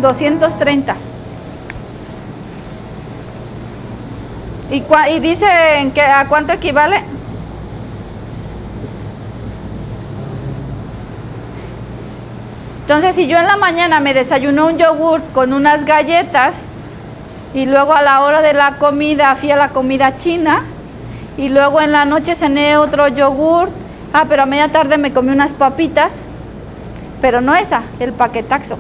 230. ¿Y dicen que a cuánto equivale? Entonces, si yo en la mañana me desayuné un yogur con unas galletas y luego a la hora de la comida fui a la comida china y luego en la noche cené otro yogur, pero a media tarde me comí unas papitas, pero no esa, el paquetaxo.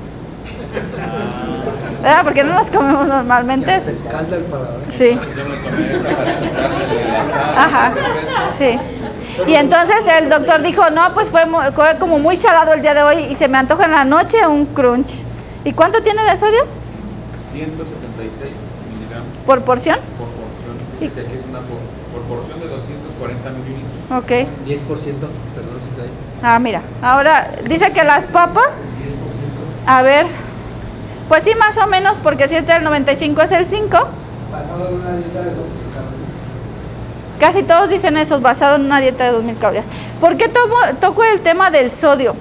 ¿Verdad? Porque no las comemos normalmente. Se escalda el paladar. Sí. Yo me tomé esta para quitarle la sal. Ajá. Sí. Y entonces el doctor dijo, no, pues fue como muy salado el día de hoy y se me antoja en la noche un crunch. ¿Y cuánto tiene de sodio? 176 miligramos ¿Por porción? por porción. Dice que aquí es una por porción de 240 mililitros. Ok. 10%, perdón si trae. Mira, ahora dice que las papas, a ver, pues sí, más o menos, porque si este del 95 es el 5. Basado en una dieta de 2.000 calorías. Casi todos dicen eso, basado en una dieta de 2.000 calorías. ¿Por qué toco el tema del sodio?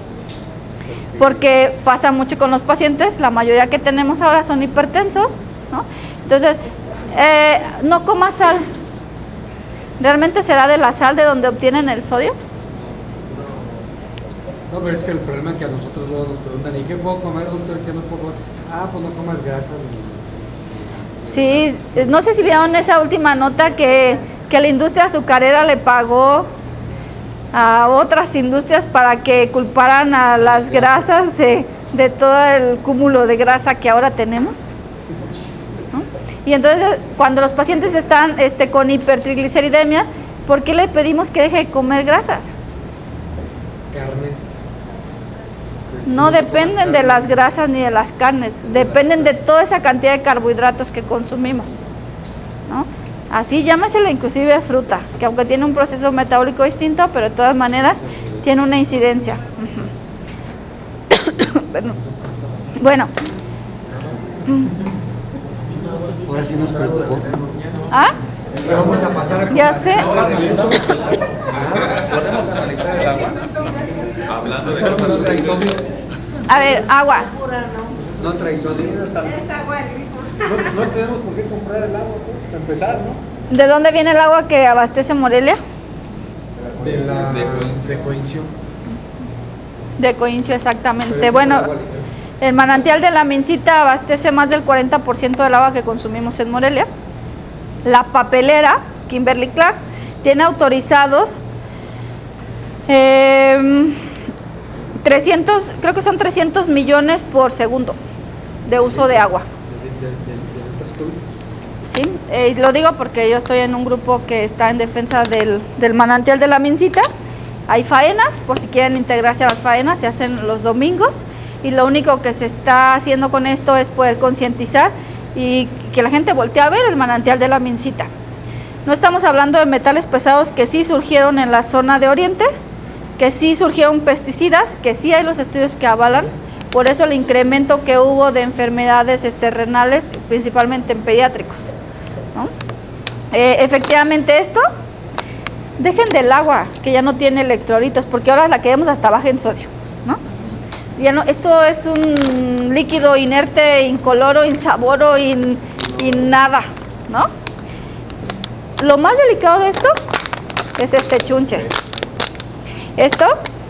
Porque pasa mucho con los pacientes, la mayoría que tenemos ahora son hipertensos, ¿no? Entonces, no comas sal. ¿Realmente será de la sal de donde obtienen el sodio? No, pero es que el problema es que a nosotros luego nos preguntan, ¿y qué puedo comer, doctor? ¿Qué no puedo comer? Pues no comas grasa. Sí, no sé si vieron esa última nota que la industria azucarera le pagó a otras industrias para que culparan a las grasas de todo el cúmulo de grasa que ahora tenemos, ¿no? Y entonces cuando los pacientes están con hipertrigliceridemia, ¿por qué le pedimos que deje de comer grasas? Carnes. No dependen de las grasas ni de las carnes, dependen de toda esa cantidad de carbohidratos que consumimos, ¿no? Así llámesela inclusive fruta, que aunque tiene un proceso metabólico distinto, pero de todas maneras tiene una incidencia. Bueno. Ahora sí nos preocupó. Vamos a pasar a Ya sé. ¿Podemos analizar el agua? Hablando de cosas no trae sodio. A ver, agua. No trae sodio. No tenemos por qué comprar el agua, pues, para empezar, ¿no? ¿De dónde viene el agua que abastece Morelia? De Coincio. De Coincio, exactamente. Bueno, el manantial de la Mincita abastece más del 40% del agua que consumimos en Morelia. La papelera, Kimberly Clark, tiene autorizados 300, creo que son 300 millones por segundo de uso de agua. Sí, lo digo porque yo estoy en un grupo que está en defensa del manantial de la Mincita. Hay faenas, por si quieren integrarse a las faenas, se hacen los domingos y lo único que se está haciendo con esto es poder concientizar y que la gente voltee a ver el manantial de la Mincita. No estamos hablando de metales pesados que sí surgieron en la zona de Oriente, que sí surgieron pesticidas, que sí hay los estudios que avalan, por eso el incremento que hubo de enfermedades renales, principalmente en pediátricos, ¿no? Efectivamente esto, dejen del agua, que ya no tiene electrolitos, porque ahora la queremos hasta baja en sodio, ¿no? Ya no, esto es un líquido inerte, incoloro, insaboro y nada, ¿no? Lo más delicado de esto es este chunche. Esto,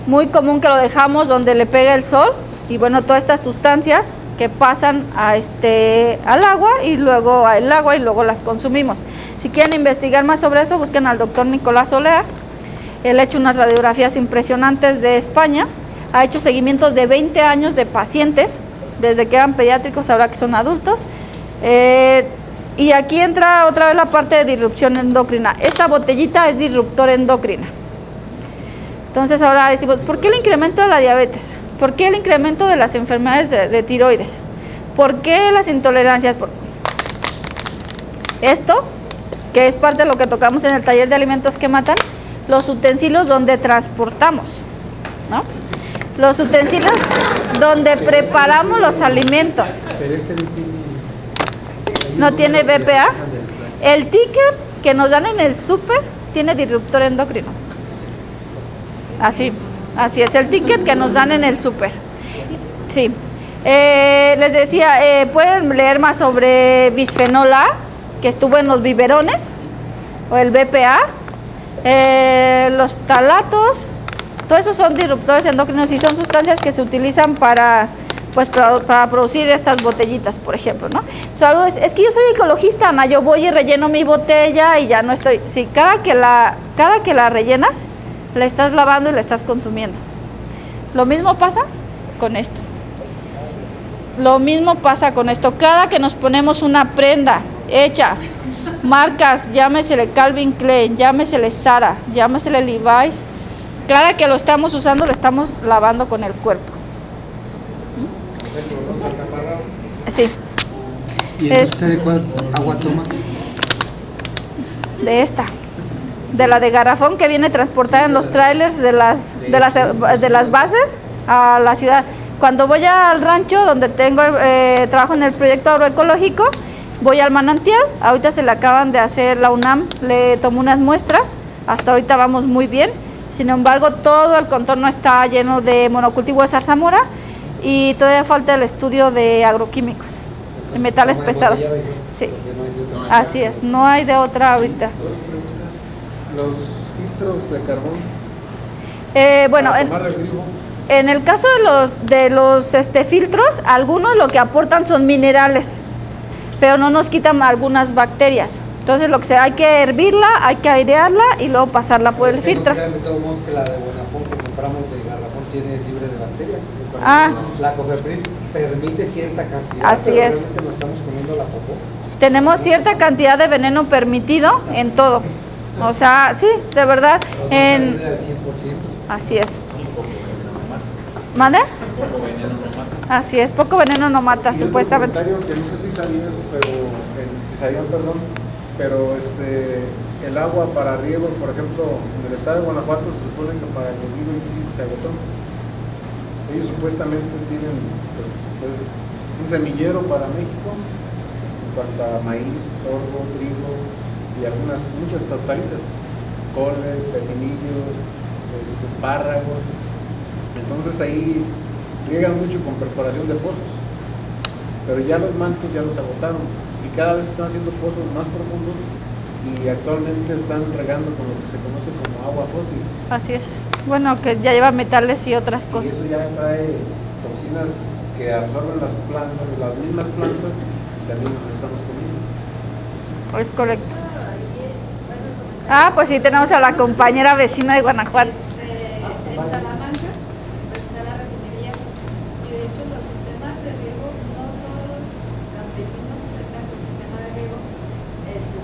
muy común que lo dejamos donde le pega el sol y bueno, todas estas sustancias que pasan al agua y luego al agua y luego las consumimos. Si quieren investigar más sobre eso, busquen al doctor Nicolás Olea. Él ha hecho unas radiografías impresionantes de España, ha hecho seguimientos de 20 años de pacientes, desde que eran pediátricos, ahora que son adultos. Y aquí entra otra vez la parte de disrupción endocrina. Esta botellita es disruptor endocrina. Entonces ahora decimos, ¿por qué el incremento de la diabetes? ¿Por qué el incremento de las enfermedades de tiroides? ¿Por qué las intolerancias? Esto, que es parte de lo que tocamos en el taller de alimentos que matan, los utensilios donde transportamos, ¿no? Los utensilios donde preparamos los alimentos. Pero no tiene BPA. El ticket que nos dan en el súper tiene disruptor endocrino. Así es el ticket que nos dan en el súper. Sí. Les decía, pueden leer más sobre bisfenol A, que estuvo en los biberones, o el BPA, losftalatos, todos esos son disruptores endocrinos y son sustancias que se utilizan para producir estas botellitas, por ejemplo, ¿no? Es que yo soy ecologista, Ana, yo voy y relleno mi botella y ya no estoy... Sí, cada que la rellenas, la estás lavando y la estás consumiendo. Lo mismo pasa con esto. Lo mismo pasa con esto. Cada que nos ponemos una prenda hecha, marcas, llámesele Calvin Klein, llámesele Zara, llámesele Levi's, cada que lo estamos usando, lo estamos lavando con el cuerpo. Sí. ¿Y usted de cuál agua toma? De esta. De la de garrafón que viene transportada en los trailers de las bases a la ciudad. Cuando voy al rancho donde trabajo en el proyecto agroecológico, voy al manantial. Ahorita se le acaban de hacer la UNAM, le tomó unas muestras. Hasta ahorita vamos muy bien. Sin embargo, todo el contorno está lleno de monocultivo de zarzamora y todavía falta el estudio de agroquímicos y metales pesados. Sí, así es, no hay de otra ahorita. Los filtros de carbón. Bueno, en el caso de los filtros, algunos lo que aportan son minerales, pero no nos quitan algunas bacterias. Entonces hay que hervirla, hay que airearla y luego pasarla por el filtro. De todos modos que la de Bonafón que compramos de garrafón tiene libre de bacterias. Ah. La Cofepris permite cierta cantidad. Así pero es. realmente nos estamos comiendo la popó. Tenemos cierta cantidad de veneno permitido en todo. O sea, sí, de verdad. Al 100%. Así es. ¿Mande? Así es, poco veneno no mata, supuestamente. Que no sé si sabías, pero el agua para riego, por ejemplo, en el estado de Guanajuato se supone que para el 2025 se agotó. Ellos supuestamente tienen, es un semillero para México en cuanto a maíz, sorgo, trigo y muchas hortalizas, coles, pepinillos, espárragos. Entonces ahí riegan mucho con perforación de pozos, pero ya los mantos ya los agotaron y cada vez están haciendo pozos más profundos y actualmente están regando con lo que se conoce como agua fósil. Así es. Bueno, que ya lleva metales y otras cosas. Y eso ya trae toxinas que absorben las plantas, las mismas plantas, y también nos estamos comiendo. Es correcto. Pues sí, tenemos a la compañera vecina de Guanajuato. En Salamanca está la refinería y de hecho los sistemas de riego, no todos los campesinos cuentan con sistema de riego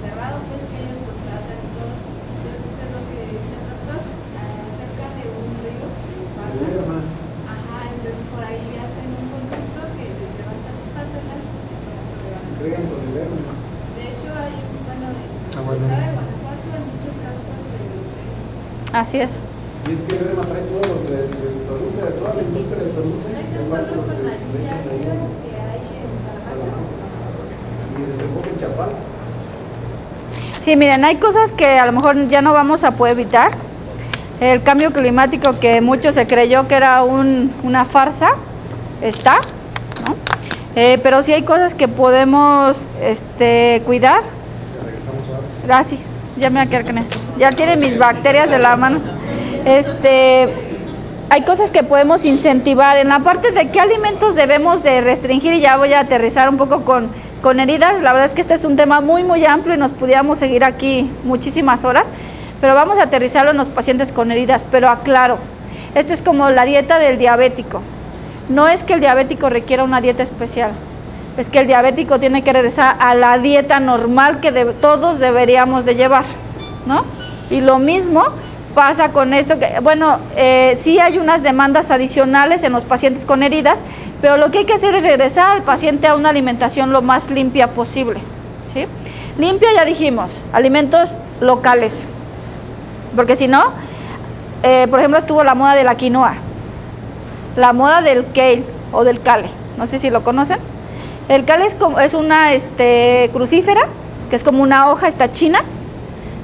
cerrado, pues que ellos contratan y todo. Entonces es los que dicen doctor, cerca de un río que pasa. Entonces por ahí hacen un conducto que les lleva hasta sus parcelas y con eso regan. De hecho hay, en el estado de Guanajuato hay muchos casos de leucemia. Así es. Y es que Lerma trae todos los de Toluca, de toda la industria de Toluca. No hay tan solo con la lluvia ácida que hay en Salamanca. Y desemboca en Chapala. Sí, miren, hay cosas que a lo mejor ya no vamos a poder evitar. El cambio climático que mucho se creyó que era una farsa, está, ¿no? Pero sí hay cosas que podemos cuidar. Gracias, ya me voy a quedar con él. Ya tiene mis bacterias de la mano. Hay cosas que podemos incentivar. En la parte de qué alimentos debemos de restringir, y ya voy a aterrizar un poco con heridas. La verdad es que este es un tema muy, muy amplio y nos pudiéramos seguir aquí muchísimas horas. Pero vamos a aterrizarlo en los pacientes con heridas. Pero aclaro, esto es como la dieta del diabético. No es que el diabético requiera una dieta especial. Es que el diabético tiene que regresar a la dieta normal que todos deberíamos de llevar, ¿no? Y lo mismo pasa con esto, que sí hay unas demandas adicionales en los pacientes con heridas, pero lo que hay que hacer es regresar al paciente a una alimentación lo más limpia posible, ¿sí? Limpia, ya dijimos, alimentos locales, porque si no, por ejemplo, estuvo la moda de la quinoa, la moda del kale o del kale, no sé si lo conocen. El kale es una crucífera, que es como una hoja, está china,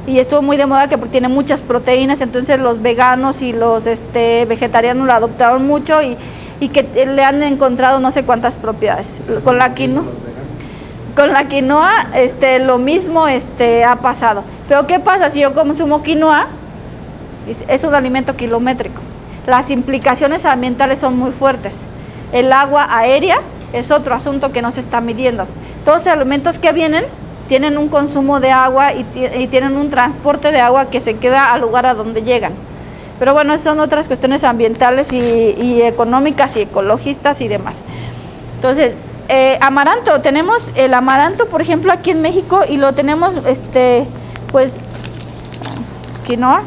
y estuvo muy de moda que tiene muchas proteínas, entonces los veganos y los vegetarianos lo adoptaron mucho y y que le han encontrado no sé cuántas propiedades. Con la quinoa, lo mismo ha pasado. Pero ¿qué pasa si yo consumo quinoa? Es un alimento kilométrico. Las implicaciones ambientales son muy fuertes. El agua aérea es otro asunto que no se está midiendo. Todos los alimentos que vienen tienen un consumo de agua y tienen un transporte de agua que se queda al lugar a donde llegan. Pero bueno, son otras cuestiones ambientales y económicas y ecologistas y demás. Entonces, amaranto, tenemos el amaranto, por ejemplo, aquí en México, y lo tenemos, pues, quinoa.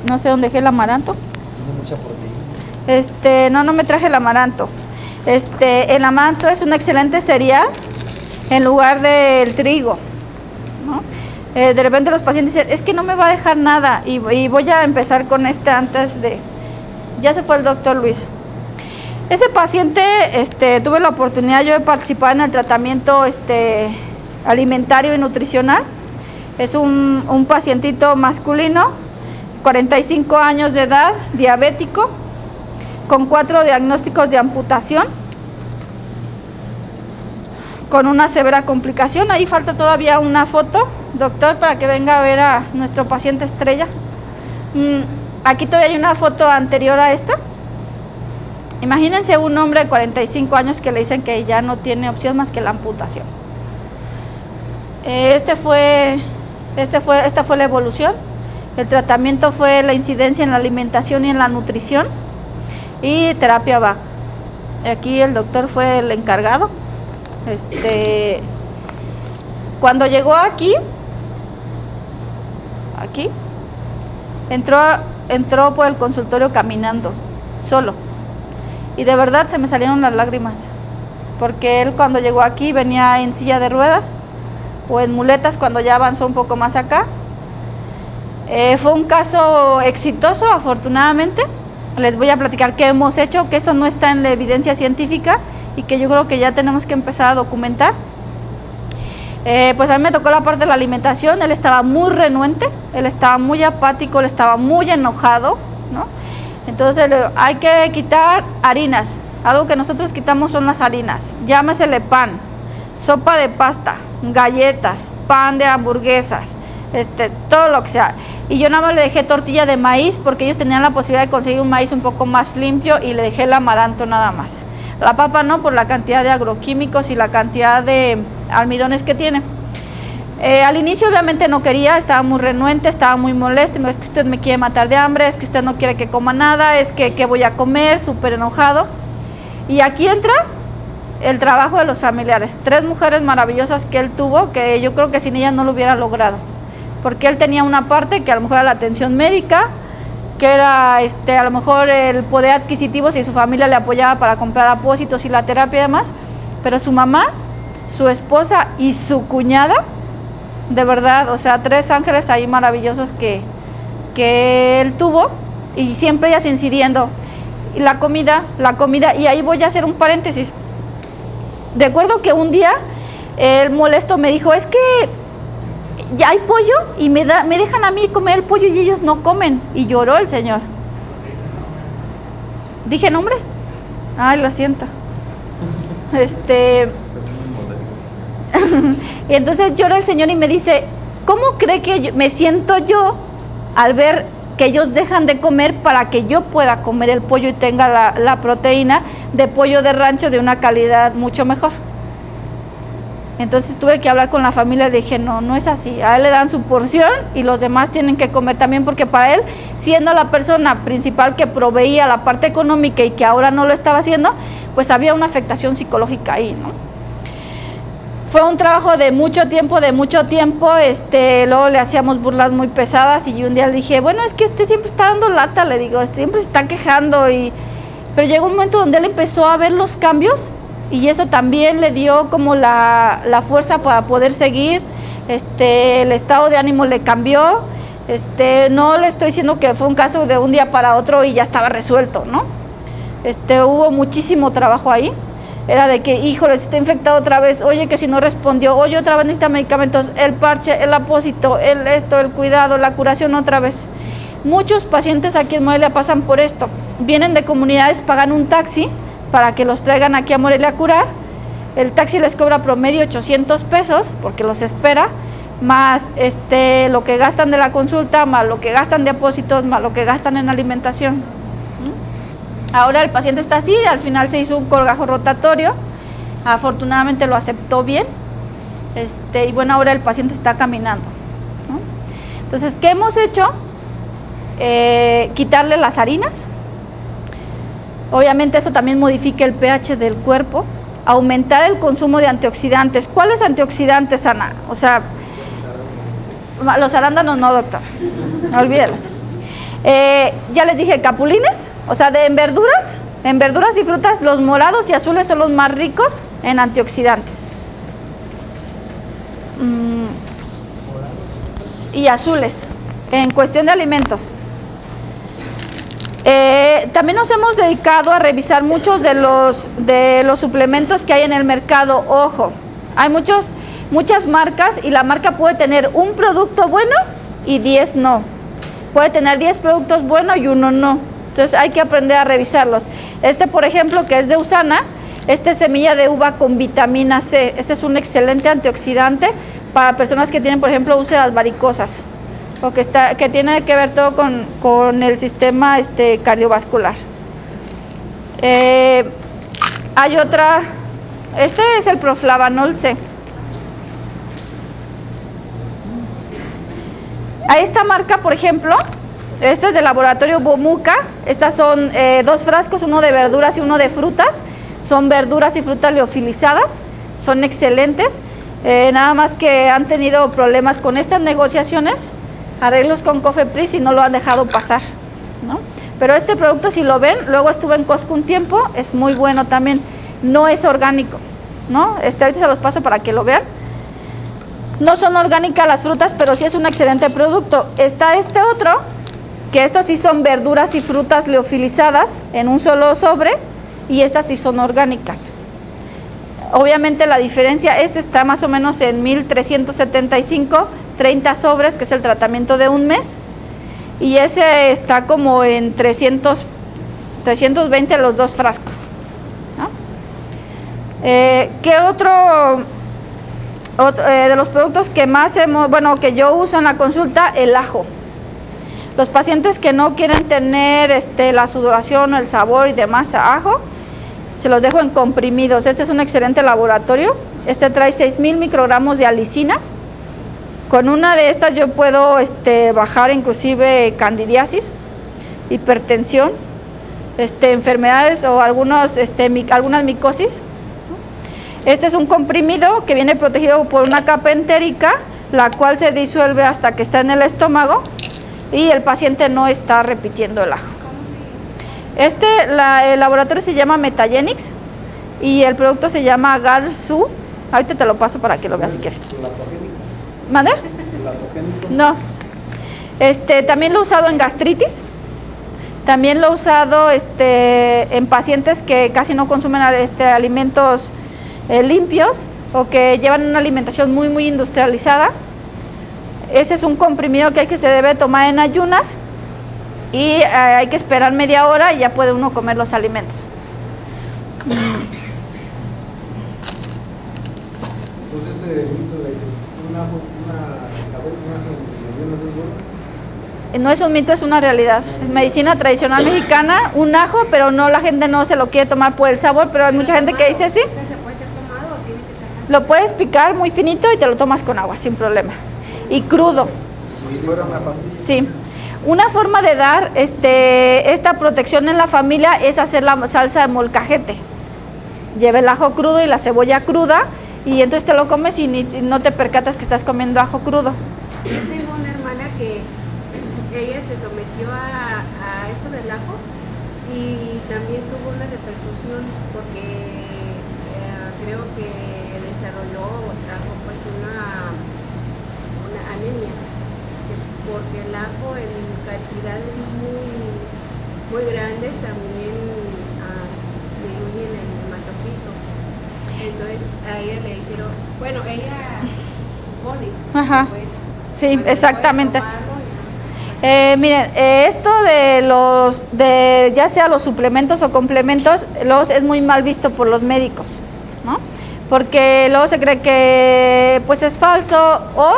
No sé dónde dejé el amaranto. Tiene mucha proteína. No me traje el amaranto. El amaranto es un excelente cereal en lugar del trigo, ¿no? De repente los pacientes dicen, es que no me va a dejar nada, y voy a empezar con antes de... Ya se fue el doctor Luis. Ese paciente, tuve la oportunidad yo de participar en el tratamiento alimentario y nutricional. Es un pacientito masculino, 45 años de edad, diabético, con 4 diagnósticos de amputación, con una severa complicación. Ahí falta todavía una foto, doctor, para que venga a ver a nuestro paciente estrella. Aquí todavía hay una foto anterior a esta. Imagínense un hombre de 45 años que le dicen que ya no tiene opción más que la amputación. Esta fue la evolución. El tratamiento fue la incidencia en la alimentación y en la nutrición y terapia VAC. Aquí el doctor fue el encargado. Cuando llegó aquí, entró por el consultorio caminando, solo. Y de verdad se me salieron las lágrimas, porque él cuando llegó aquí venía en silla de ruedas o en muletas cuando ya avanzó un poco más acá. Fue un caso exitoso, afortunadamente. Les voy a platicar qué hemos hecho, que eso no está en la evidencia científica y que yo creo que ya tenemos que empezar a documentar. Pues a mí me tocó la parte de la alimentación. Él estaba muy renuente, él estaba muy apático, él estaba muy enojado, ¿no? Entonces hay que quitar harinas. Algo que nosotros quitamos son las harinas. Llámesele pan, sopa de pasta, galletas, pan de hamburguesas, todo lo que sea. Y yo nada más le dejé tortilla de maíz porque ellos tenían la posibilidad de conseguir un maíz un poco más limpio, y le dejé el amaranto nada más. La papa no, por la cantidad de agroquímicos y la cantidad de almidones que tiene. Al inicio obviamente no quería, estaba muy renuente, estaba muy molesto. Me dice, es que usted me quiere matar de hambre, es que usted no quiere que coma nada, es que ¿qué voy a comer? Súper enojado. Y aquí entra el trabajo de los familiares. 3 mujeres maravillosas que él tuvo, que yo creo que sin ellas no lo hubiera logrado. Porque él tenía una parte que a lo mejor era la atención médica, que era a lo mejor el poder adquisitivo si su familia le apoyaba para comprar apósitos y la terapia y demás, pero su mamá, su esposa y su cuñada, de verdad, o sea, 3 ángeles ahí maravillosos que él tuvo, y siempre ellas incidiendo. Y la comida, y ahí voy a hacer un paréntesis. Recuerdo que un día el molesto me dijo, es que ya hay pollo y me dejan a mí comer el pollo y ellos no comen. Y lloró el señor. ¿Dije nombres? Ay, lo siento. Y entonces llora el señor y me dice, ¿cómo cree que me siento yo al ver que ellos dejan de comer para que yo pueda comer el pollo y tenga la proteína de pollo de rancho de una calidad mucho mejor? Entonces tuve que hablar con la familia y le dije, no es así. A él le dan su porción y los demás tienen que comer también, porque para él, siendo la persona principal que proveía la parte económica y que ahora no lo estaba haciendo, pues había una afectación psicológica ahí, ¿no? Fue un trabajo de mucho tiempo, luego le hacíamos burlas muy pesadas, y un día le dije, bueno, es que usted siempre está dando lata, le digo, siempre se está quejando, pero llegó un momento donde él empezó a ver los cambios, y eso también le dio como la fuerza para poder seguir. El estado de ánimo le cambió. No le estoy diciendo que fue un caso de un día para otro y ya estaba resuelto, ¿no? Hubo muchísimo trabajo ahí. Era de que, híjole, está infectado otra vez, oye, que si no respondió, oye, otra vez necesita medicamentos, el parche, el apósito, el cuidado, la curación otra vez. Muchos pacientes aquí en Morelia pasan por esto. vienen de comunidades, pagan un taxi para que los traigan aquí a Morelia a curar. El taxi les cobra promedio 800 pesos porque los espera, más lo que gastan de la consulta, más lo que gastan de depósitos, más lo que gastan en alimentación. Ahora el paciente está así, al final se hizo un colgajo rotatorio, afortunadamente lo aceptó bien, y bueno, ahora el paciente está caminando, ¿no? Entonces, ¿qué hemos hecho? Quitarle las harinas, obviamente eso también modifica el pH del cuerpo, aumentar el consumo de antioxidantes. ¿Cuáles antioxidantes, Ana? O sea, los arándanos no, doctor, olvídelos. Ya les dije, capulines, o sea, en verduras y frutas, los morados y azules son los más ricos en antioxidantes. Y azules, en cuestión de alimentos. También nos hemos dedicado a revisar muchos de los suplementos que hay en el mercado. Ojo, hay muchas marcas y la marca puede tener un producto bueno y 10 no. Puede tener 10 productos buenos y uno no. Entonces hay que aprender a revisarlos. Por ejemplo, que es de Usana, es semilla de uva con vitamina C. Este es un excelente antioxidante para personas que tienen, por ejemplo, úlceras varicosas, o que tiene que ver todo con el sistema cardiovascular. Hay otra, es el Proflavanol C. A esta marca, por ejemplo, es del laboratorio Bomuca. Estas son 2 frascos, uno de verduras y uno de frutas. Son verduras y frutas liofilizadas, son excelentes. Nada más que han tenido problemas con estas negociaciones, arreglos con Cofepris y no lo han dejado pasar, ¿no? Pero este producto, si lo ven, luego estuve en Costco un tiempo, es muy bueno también. No es orgánico, ¿no? Ahorita se los paso para que lo vean. No son orgánicas las frutas, pero sí es un excelente producto. Está este otro, que estos sí son verduras y frutas liofilizadas en un solo sobre, y estas sí son orgánicas. Obviamente la diferencia, está más o menos en 1,375, 30 sobres, que es el tratamiento de un mes, y ese está como en 320 los 2 frascos, ¿no? ¿Qué otro de los productos que más que yo uso en la consulta? El ajo. Los pacientes que no quieren tener la sudoración o el sabor y demás a ajo, se los dejo en comprimidos. Este es un excelente laboratorio. Trae 6,000 microgramos de alicina. Con una de estas yo puedo bajar inclusive candidiasis, hipertensión, enfermedades o algunas micosis. Este es un comprimido que viene protegido por una capa entérica, la cual se disuelve hasta que está en el estómago y el paciente no está repitiendo el ajo. El laboratorio se llama Metagenics y el producto se llama Garsu. Ahorita te lo paso para que lo veas si quieres. ¿Mande? No. También lo he usado en gastritis. También lo he usado en pacientes que casi no consumen alimentos limpios o que llevan una alimentación muy, muy industrializada. Ese es un comprimido que se debe tomar en ayunas y hay que esperar media hora y ya puede uno comer los alimentos. Entonces, el mito de un ajo en ayunas es bueno. No es un mito, es una realidad. Es medicina tradicional mexicana, un ajo, pero la gente no se lo quiere tomar por el sabor, pero hay mucha gente que dice sí. ¿Se puede ser tomado o tiene que ser? Lo puedes picar muy finito y te lo tomas con agua sin problema. Y crudo. Si fuera una pastilla. Sí. Una forma de dar esta protección en la familia es hacer la salsa de molcajete. Lleva el ajo crudo y la cebolla cruda y entonces te lo comes y no te percatas que estás comiendo ajo crudo. Yo tengo una hermana que ella se sometió a eso del ajo y también tuvo una repercusión porque creo que desarrolló pues una anemia, porque el ajo en cantidades muy grandes también disminuyen el hematocrit. Entonces a ella le dijeron, ella supone, Ajá. pues, Sí, exactamente. Miren, esto de ya sea los suplementos o complementos, es muy mal visto por los médicos, ¿no? Porque luego se cree que pues es falso o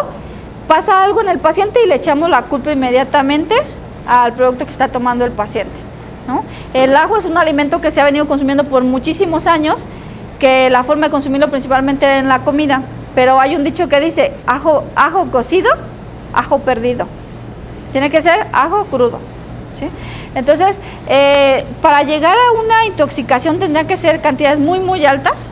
pasa algo en el paciente y le echamos la culpa inmediatamente al producto que está tomando el paciente, ¿no? El ajo es un alimento que se ha venido consumiendo por muchísimos años, que la forma de consumirlo principalmente en la comida, pero hay un dicho que dice ajo cocido, ajo perdido. Tiene que ser ajo crudo, ¿sí? Entonces, para llegar a una intoxicación tendrían que ser cantidades muy, muy altas.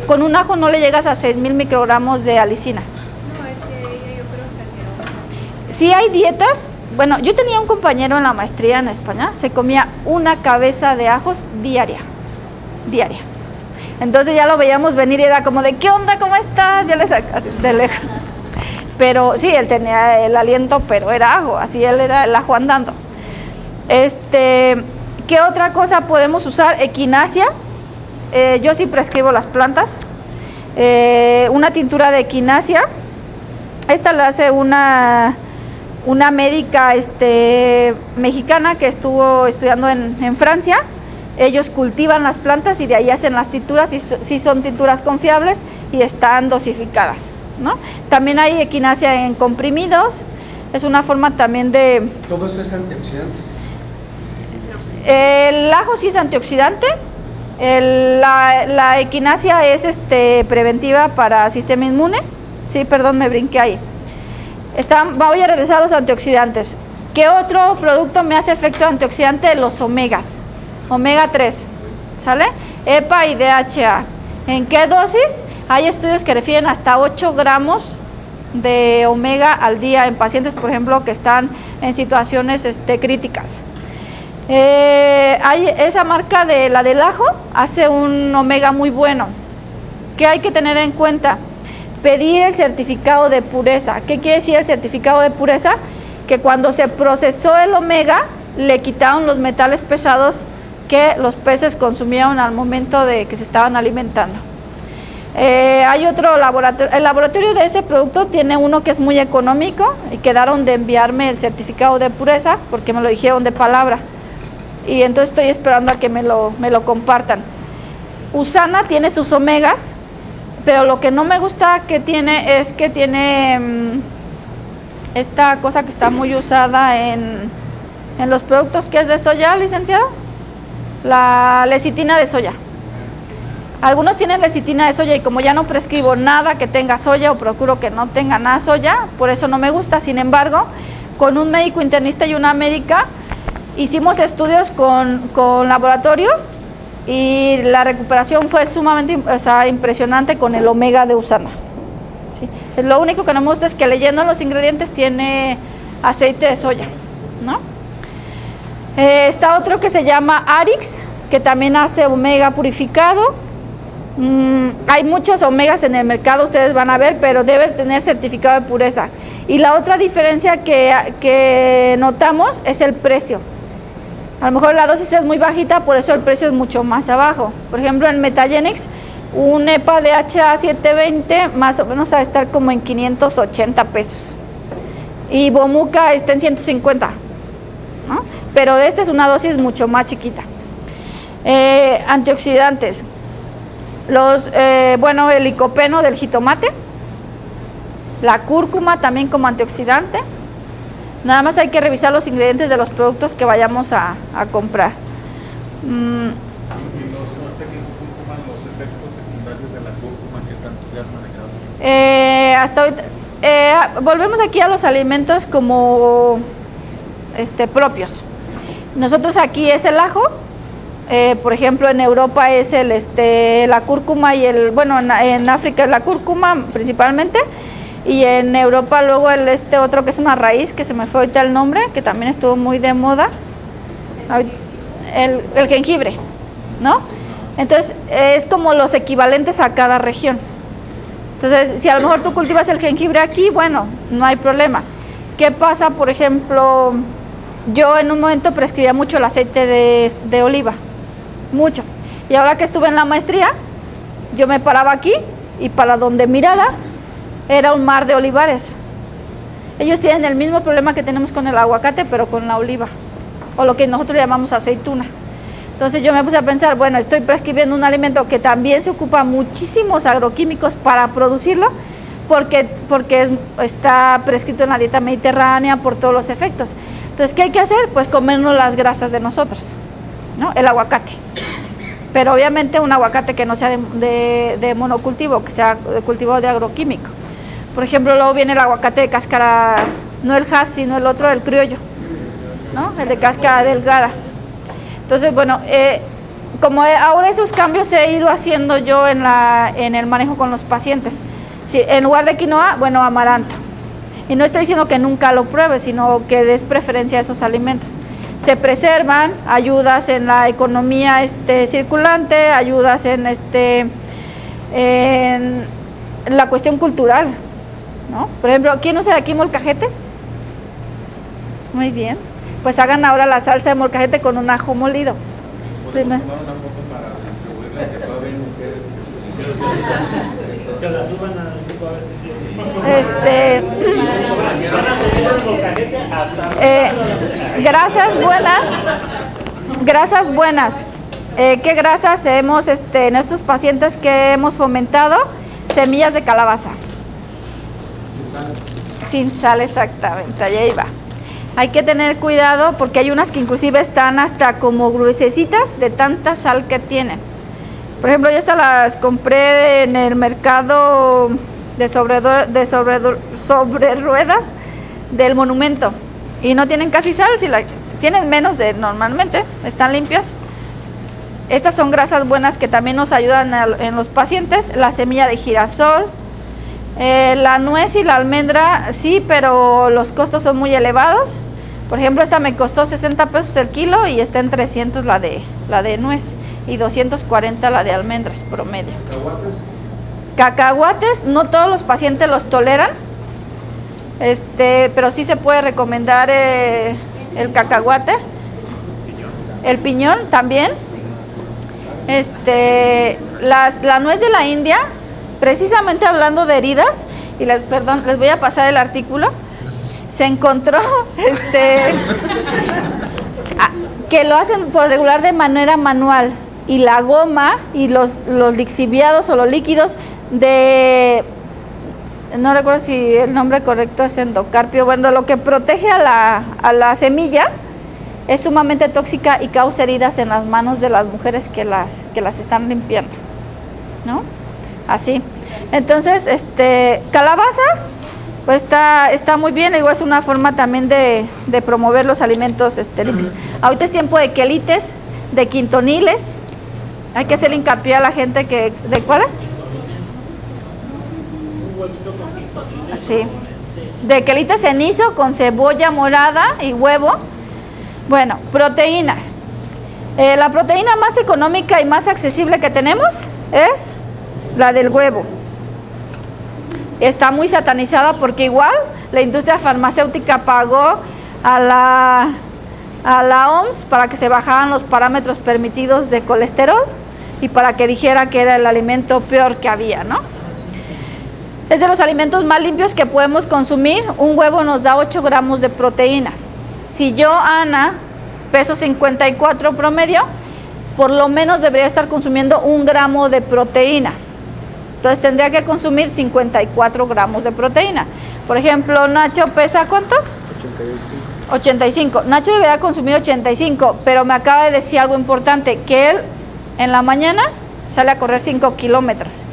Con un ajo no le llegas a 6,000 microgramos de alicina. No, es que ella yo creo exageró. Sí hay dietas. Bueno, yo tenía un compañero en la maestría en España, se comía una cabeza de ajos diaria. Entonces ya lo veíamos venir y era como de, ¿qué onda? ¿Cómo estás? Ya le sacas de lejos. Pero sí, él tenía el aliento, pero era ajo, así él era el ajo andando. ¿Qué otra cosa podemos usar? Equinacia. Yo sí prescribo las plantas. Una tintura de equinacia. Esta la hace una médica mexicana que estuvo estudiando en Francia. Ellos cultivan las plantas y de ahí hacen las tinturas y sí son tinturas confiables y están dosificadas, ¿no? También hay equinacia en comprimidos, es una forma también de... ¿Todo eso es antioxidante? El ajo sí es antioxidante, la equinacia es preventiva para sistema inmune. Sí, perdón, me brinqué ahí. Voy a regresar a los antioxidantes. ¿Qué otro producto me hace efecto antioxidante? Los omegas, omega 3, ¿sale? EPA y DHA. ¿En qué dosis? Hay estudios que refieren hasta 8 gramos de omega al día en pacientes, por ejemplo, que están en situaciones críticas. Hay esa marca de la del ajo, hace un omega muy bueno. ¿Qué hay que tener en cuenta? Pedir el certificado de pureza. ¿Qué quiere decir el certificado de pureza? Que cuando se procesó el omega, le quitaron los metales pesados que los peces consumieron al momento de que se estaban alimentando. Hay otro laboratorio, el laboratorio de ese producto tiene uno que es muy económico y quedaron de enviarme el certificado de pureza porque me lo dijeron de palabra y entonces estoy esperando a que me lo compartan. Usana tiene sus omegas, pero lo que no me gusta que tiene es que tiene esta cosa que está muy usada en los productos, que es de soya, licenciado, la lecitina de soya. Algunos tienen lecitina de soya y como ya no prescribo nada que tenga soya o procuro que no tenga nada soya, por eso no me gusta. Sin embargo, con un médico internista y una médica hicimos estudios con laboratorio y la recuperación fue sumamente impresionante con el omega de Usana. ¿Sí? Lo único que no me gusta es que leyendo los ingredientes tiene aceite de soya, ¿no? Está otro que se llama Arix, que también hace omega purificado. Hay muchos omegas en el mercado, ustedes van a ver, pero debe tener certificado de pureza. Y la otra diferencia que notamos es el precio. A lo mejor la dosis es muy bajita, por eso el precio es mucho más abajo. Por ejemplo, en Metagenics, un EPA DHA 720 más o menos va a estar como en 580 pesos. Y Bomuca está en 150, ¿no? Pero esta es una dosis mucho más chiquita. Antioxidantes. El licopeno del jitomate, la cúrcuma también como antioxidante. Nada más hay que revisar los ingredientes de los productos que vayamos a comprar. Y los efectos secundarios de la cúrcuma, ¿qué tanto se han manejado? Hasta ahorita, volvemos aquí a los alimentos como propios. Nosotros aquí es el ajo. Por ejemplo, en Europa es la cúrcuma y en África es la cúrcuma principalmente, y en Europa luego otro que es una raíz, que se me fue ahorita el nombre, que también estuvo muy de moda, el jengibre, ¿no? Entonces, es como los equivalentes a cada región. Entonces, si a lo mejor tú cultivas el jengibre aquí, bueno, no hay problema. ¿Qué pasa, por ejemplo? Yo en un momento prescribía mucho el aceite de oliva, mucho. Y ahora que estuve en la maestría, yo me paraba aquí y para donde mirara era un mar de olivares. Ellos tienen el mismo problema que tenemos con el aguacate, pero con la oliva, o lo que nosotros llamamos aceituna. Entonces yo me puse a pensar, bueno, estoy prescribiendo un alimento que también se ocupa muchísimos agroquímicos para producirlo, porque está prescrito en la dieta mediterránea por todos los efectos. Entonces, ¿qué hay que hacer? Pues comernos las grasas de nosotros, ¿no? El aguacate. Pero obviamente un aguacate que no sea de monocultivo, que sea cultivado de agroquímico. Por ejemplo, luego viene el aguacate de cáscara, no el Hass, sino el otro, el criollo, ¿no? El de cáscara delgada. Entonces, bueno, ahora esos cambios he ido haciendo yo en el manejo con los pacientes. Sí, en lugar de quinoa, bueno, amaranto. Y no estoy diciendo que nunca lo pruebes, sino que des preferencia a esos alimentos. Se preservan, ayudas en la economía circulante, ayudas en la cuestión cultural, ¿no? Por ejemplo, ¿quién usa aquí molcajete? Muy bien. Pues hagan ahora la salsa de molcajete con un ajo molido. Primero. Que la suban al grupo a ver si sí. Grasas buenas. ¿Qué grasas hemos en estos pacientes que hemos fomentado? Semillas de calabaza. Sin sal, exactamente, allá iba. Hay que tener cuidado porque hay unas que inclusive están hasta como gruesecitas de tanta sal que tienen. Por ejemplo, yo estas las compré en el mercado de sobre ruedas del Monumento y no tienen casi sal, tienen menos de normalmente, están limpias. Estas son grasas buenas que también nos ayudan en los pacientes. La semilla de girasol, la nuez y la almendra, sí, pero los costos son muy elevados. Por ejemplo, esta me costó 60 pesos el kilo y está en 300 la de nuez y 240 la de almendras promedio. Cacahuates, no todos los pacientes los toleran, pero sí se puede recomendar el cacahuate, el piñón también. La nuez de la India, precisamente hablando de heridas, y les voy a pasar el artículo. Se encontró que lo hacen por regular de manera manual, y la goma y los lixiviados o los líquidos no recuerdo si el nombre correcto es endocarpio, bueno, lo que protege a la semilla es sumamente tóxica y causa heridas en las manos de las mujeres que las están limpiando, ¿no? Así. Entonces, calabaza, pues está muy bien, digo, es una forma también de promover los alimentos limpios. Ahorita es tiempo de quelites, de quintoniles. Hay que hacer hincapié a la gente ¿de cuáles? Sí. De quelite cenizo con cebolla morada y huevo. Bueno, proteínas. La proteína más económica y más accesible que tenemos es la del huevo. Está muy satanizada porque igual la industria farmacéutica pagó a la OMS para que se bajaran los parámetros permitidos de colesterol y para que dijera que era el alimento peor que había, ¿no? Es de los alimentos más limpios que podemos consumir. Un huevo nos da 8 gramos de proteína. Si yo, Ana, peso 54 promedio, por lo menos debería estar consumiendo 1 gramo de proteína. Entonces tendría que consumir 54 gramos de proteína. Por ejemplo, Nacho pesa ¿cuántos? 85. Nacho debería consumir 85, pero me acaba de decir algo importante, que él en la mañana sale a correr 5 kilómetros.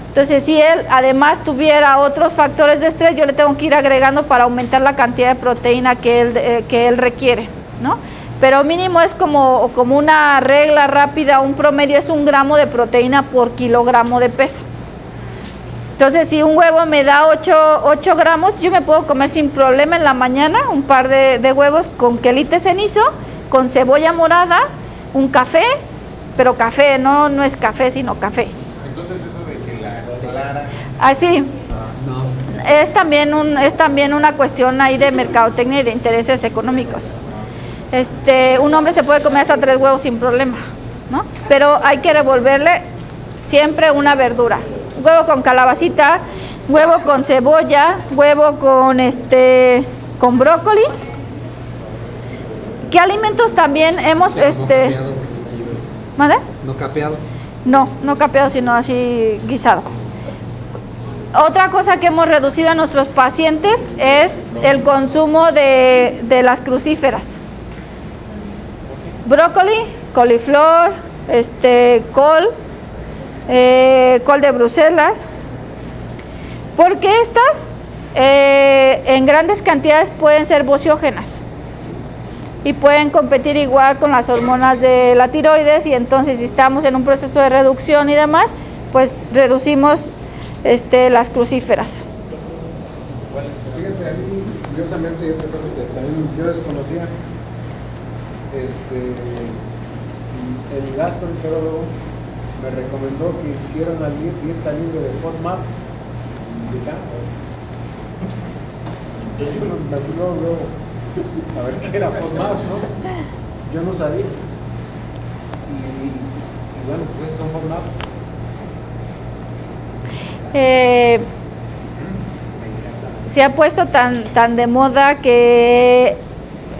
Entonces, si él además tuviera otros factores de estrés, yo le tengo que ir agregando para aumentar la cantidad de proteína que él requiere, ¿no? Pero mínimo es como una regla rápida, un promedio es 1 gramo de proteína por kilogramo de peso. Entonces, si un huevo me da 8 gramos, yo me puedo comer sin problema en la mañana un par de huevos con quelite cenizo, con cebolla morada, un café, pero café, no es café, sino café. Entonces eso de que la clara... Así. Es también una cuestión ahí de mercadotecnia y de intereses económicos. Un hombre se puede comer hasta 3 huevos sin problema, ¿no? Pero hay que revolverle siempre una verdura. Huevo con calabacita, huevo con cebolla, huevo con brócoli. ¿Qué alimentos también hemos Pero no capeado, ¿Mande? no capeado. No capeado, sino así guisado. Otra cosa que hemos reducido a nuestros pacientes es el consumo de las crucíferas. Brócoli, coliflor, col de Bruselas, porque estas en grandes cantidades pueden ser bociógenas y pueden competir igual con las hormonas de la tiroides, y entonces si estamos en un proceso de reducción y demás, pues reducimos las crucíferas. Fíjate, a mí, curiosamente, otra cosa que también yo desconocía, el gastroenterólogo me recomendó que hiciera una dieta libre de FODMAPs. Entonces me imaginó luego a ver qué era FODMAPs, ¿no? Yo no sabía. Y bueno, pues esos son FODMAPs. Se ha puesto tan de moda que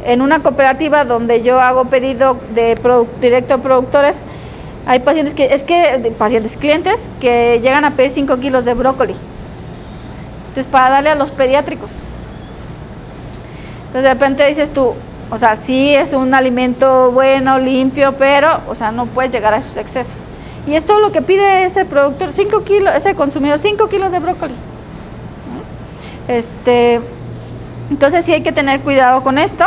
en una cooperativa donde yo hago pedido de directo a productores, hay clientes que llegan a pedir 5 kilos de brócoli. Entonces, para darle a los pediátricos. Entonces, de repente dices tú, o sea, sí es un alimento bueno, limpio, pero, o sea, no puedes llegar a esos excesos. Y es todo lo que pide ese productor, 5 kilos, ese consumidor, 5 kilos de brócoli. Entonces sí hay que tener cuidado con esto.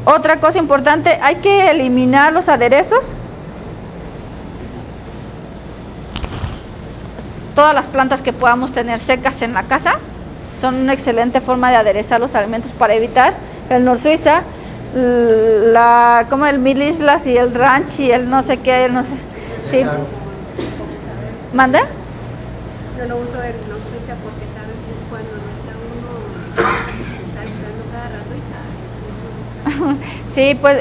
Otra cosa importante, hay que eliminar los aderezos. Todas las plantas que podamos tener secas en la casa son una excelente forma de aderezar los alimentos para evitar el Nor Suiza, como el Mil Islas y el Ranch y el no sé qué, no sé. Sí. ¿Manda? Yo no uso el Nor Suiza porque saben que cuando no está uno está entrando cada rato y sabe. Sí, pues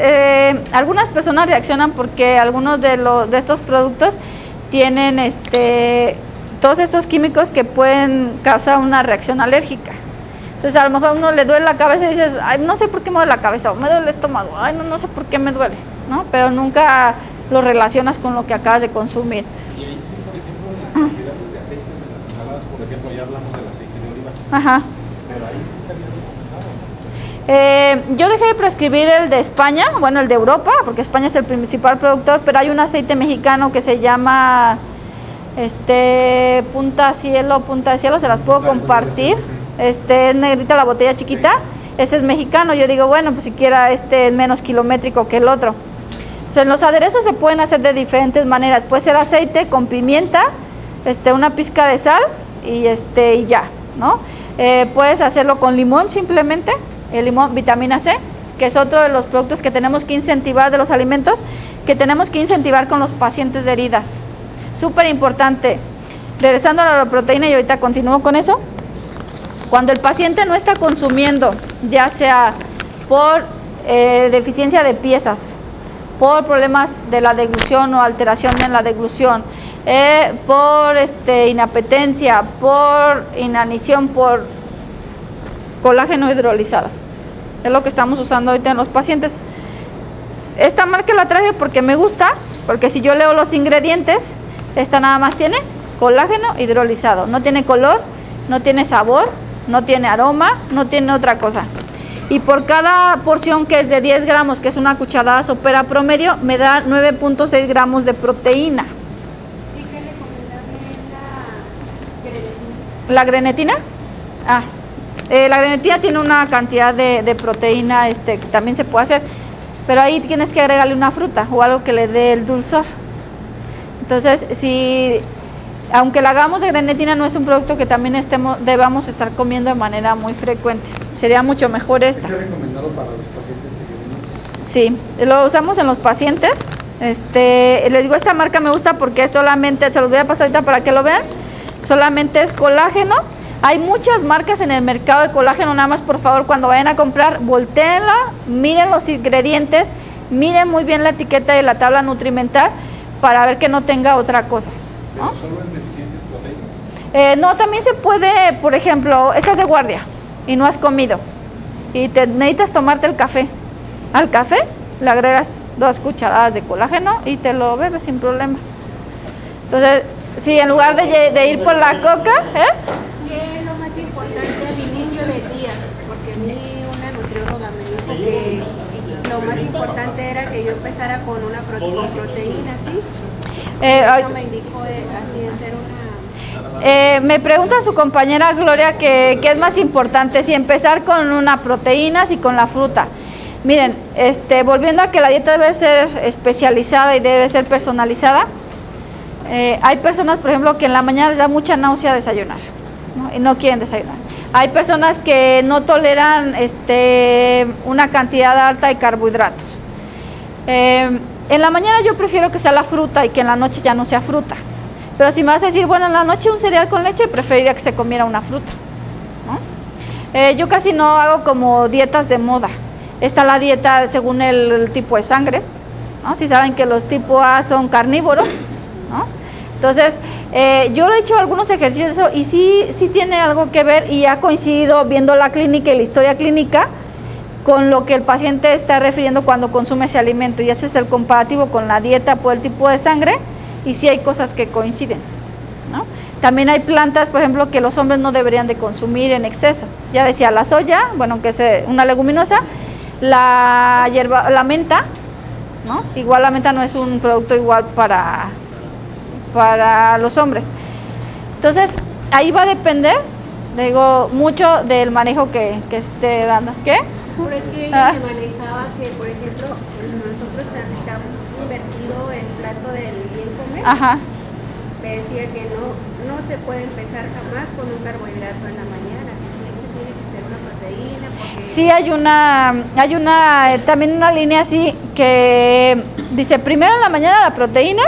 algunas personas reaccionan porque algunos de estos productos tienen todos estos químicos que pueden causar una reacción alérgica. Entonces a lo mejor a uno le duele la cabeza y dices, ay, no sé por qué me duele la cabeza, o me duele el estómago, ay, no sé por qué me duele, ¿no? Pero nunca lo relacionas con lo que acabas de consumir. Y ahí sí, por ejemplo, las cantidades de aceites en las ensaladas, por ejemplo, ya hablamos del aceite de oliva. Ajá. Pero ahí sí está bien recomendado, ¿no? Yo dejé de prescribir el de España, bueno, el de Europa, porque España es el principal productor, pero hay un aceite mexicano que se llama Punta Cielo, se las puedo compartir. Es negrita la botella chiquita, ese es mexicano. Yo digo, bueno, pues siquiera es menos kilométrico que el otro. O sea, los aderezos se pueden hacer de diferentes maneras. Puede ser aceite con pimienta, una pizca de sal y ya, ¿no? Puedes hacerlo con limón simplemente, el limón, vitamina C, que es otro de los productos que tenemos que incentivar, de los alimentos que tenemos que incentivar con los pacientes de heridas. Súper importante. Regresando a la proteína, y ahorita continúo con eso. Cuando el paciente no está consumiendo, ya sea por deficiencia de piezas, por problemas de la deglución o alteración en la deglución, por inapetencia, por inanición, por colágeno hidrolizado. Es lo que estamos usando ahorita en los pacientes. Esta marca la traje porque me gusta, porque si yo leo los ingredientes, esta nada más tiene colágeno hidrolizado. No tiene color, no tiene sabor, no tiene aroma, no tiene otra cosa. Y por cada porción, que es de 10 gramos, que es una cucharada sopera promedio, me da 9.6 gramos de proteína. ¿Y qué recomendable es ¿La grenetina? La grenetina tiene una cantidad de proteína que también se puede hacer, pero ahí tienes que agregarle una fruta o algo que le dé el dulzor. Entonces, aunque la hagamos de grenetina, no es un producto que también debamos estar comiendo de manera muy frecuente. Sería mucho mejor esta. ¿Es recomendado para los pacientes que tienen? Sí, lo usamos en los pacientes. Les digo, esta marca me gusta porque solamente, se los voy a pasar ahorita para que lo vean, solamente es colágeno. Hay muchas marcas en el mercado de colágeno, nada más por favor cuando vayan a comprar, voltéenla, miren los ingredientes, miren muy bien la etiqueta y la tabla nutrimental para ver que no tenga otra cosa, ¿no? ¿Pero solo en deficiencias proteicas? No, también se puede, por ejemplo, estás de guardia y no has comido y necesitas tomarte el café. Al café le agregas 2 cucharadas de colágeno y te lo bebes sin problema. Entonces, sí, en lugar de ir por la coca, ¿Qué es lo más importante al inicio del día? Porque a mí una nutrióloga me dijo que lo más importante era que yo empezara con una proteína, ¿sí? Eso me indicó así hacer una... me pregunta su compañera Gloria que qué es más importante, si empezar con una proteína, si con la fruta. Miren, volviendo a que la dieta debe ser especializada y debe ser personalizada, hay personas, por ejemplo, que en la mañana les da mucha náusea desayunar, ¿no? Y no quieren desayunar. Hay personas que no toleran una cantidad alta de carbohidratos. En la mañana yo prefiero que sea la fruta y que en la noche ya no sea fruta. Pero si me vas a decir, bueno, en la noche un cereal con leche, preferiría que se comiera una fruta, ¿no? Yo casi no hago como dietas de moda. Está la dieta según el tipo de sangre, ¿no? Si saben que los tipo A son carnívoros, ¿no? Entonces, yo he hecho algunos ejercicios y sí tiene algo que ver y ha coincidido viendo la clínica y la historia clínica con lo que el paciente está refiriendo cuando consume ese alimento, y ese es el comparativo con la dieta por el tipo de sangre, y sí hay cosas que coinciden, ¿no? También hay plantas, por ejemplo, que los hombres no deberían de consumir en exceso. Ya decía, la soya, bueno, que es una leguminosa, la menta, ¿no? Igual la menta no es un producto igual para los hombres. Entonces, ahí va a depender, digo, mucho del manejo que esté dando. ¿Qué? Pero es que ella se manejaba que, por ejemplo, nosotros estamos invertido el plato del bien comer. Ajá. Me decía que no se puede empezar jamás con un carbohidrato en la mañana, que siempre tiene que ser una proteína. Porque... Sí, hay también una línea así que dice primero en la mañana la proteína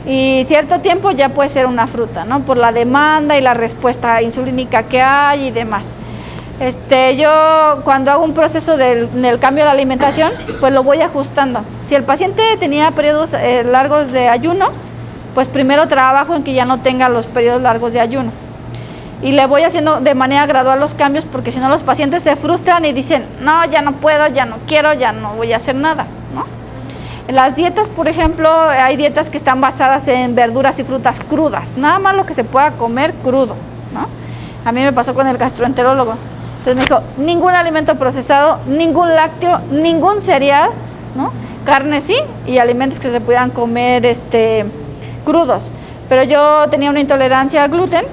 y cierto tiempo ya puede ser una fruta, ¿no? Por la demanda y la respuesta insulínica que hay y demás. Yo cuando hago un proceso del cambio de la alimentación, pues lo voy ajustando. Si el paciente tenía periodos largos de ayuno, pues primero trabajo en que ya no tenga los periodos largos de ayuno. Y le voy haciendo de manera gradual los cambios, porque si no los pacientes se frustran y dicen, no, ya no puedo, ya no quiero, ya no voy a hacer nada, ¿no? En las dietas, por ejemplo, hay dietas que están basadas en verduras y frutas crudas, nada más lo que se pueda comer crudo, ¿no? A mí me pasó con el gastroenterólogo. Entonces me dijo, ningún alimento procesado, ningún lácteo, ningún cereal, ¿no? Carne sí, y alimentos que se puedan comer crudos. Pero yo tenía una intolerancia al gluten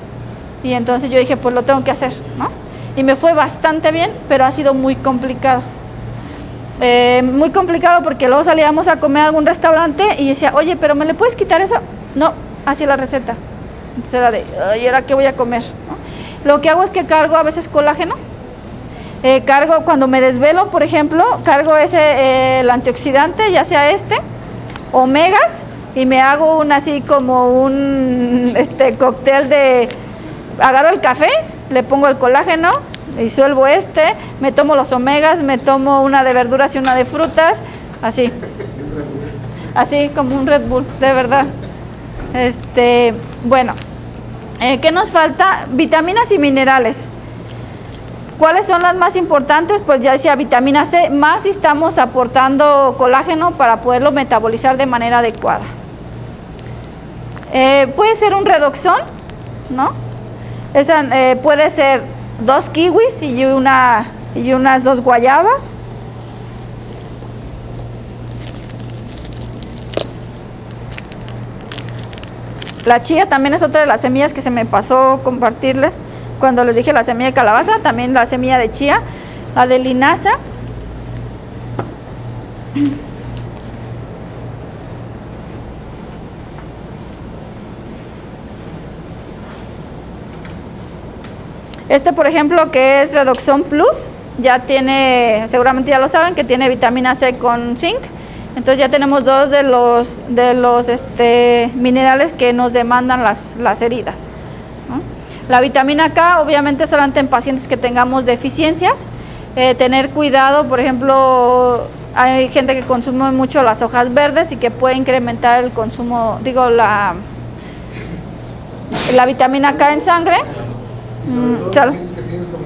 y entonces yo dije, pues lo tengo que hacer, ¿no? Y me fue bastante bien, pero ha sido muy complicado. Muy complicado porque luego salíamos a comer a algún restaurante y decía, oye, pero ¿me le puedes quitar eso? No, así la receta. Entonces era de, ¿y ahora qué voy a comer? ¿No? Lo que hago es que cargo a veces colágeno. Cargo cuando me desvelo, por ejemplo, cargo el antioxidante, ya sea omegas, y me hago así como un cóctel agarro el café, le pongo el colágeno, disuelvo me tomo los omegas, me tomo una de verduras y una de frutas, así como un Red Bull, de verdad. Bueno, ¿qué nos falta? Vitaminas y minerales. ¿Cuáles son las más importantes? Pues ya decía vitamina C, más si estamos aportando colágeno para poderlo metabolizar de manera adecuada. Puede ser un redoxón, ¿no? Puede ser 2 kiwis y unas 2 guayabas. La chía también es otra de las semillas que se me pasó compartirles. Cuando les dije la semilla de calabaza, también la semilla de chía, la de linaza. Por ejemplo, que es Redoxon Plus, ya tiene, seguramente ya lo saben, que tiene vitamina C con zinc. Entonces ya tenemos 2 de los minerales que nos demandan las heridas, ¿no? La vitamina K, obviamente, solamente en pacientes que tengamos deficiencias. Tener cuidado, por ejemplo, hay gente que consume mucho las hojas verdes y que puede incrementar el consumo, la vitamina K en sangre. Y sobre todo Chalo. los que tienes con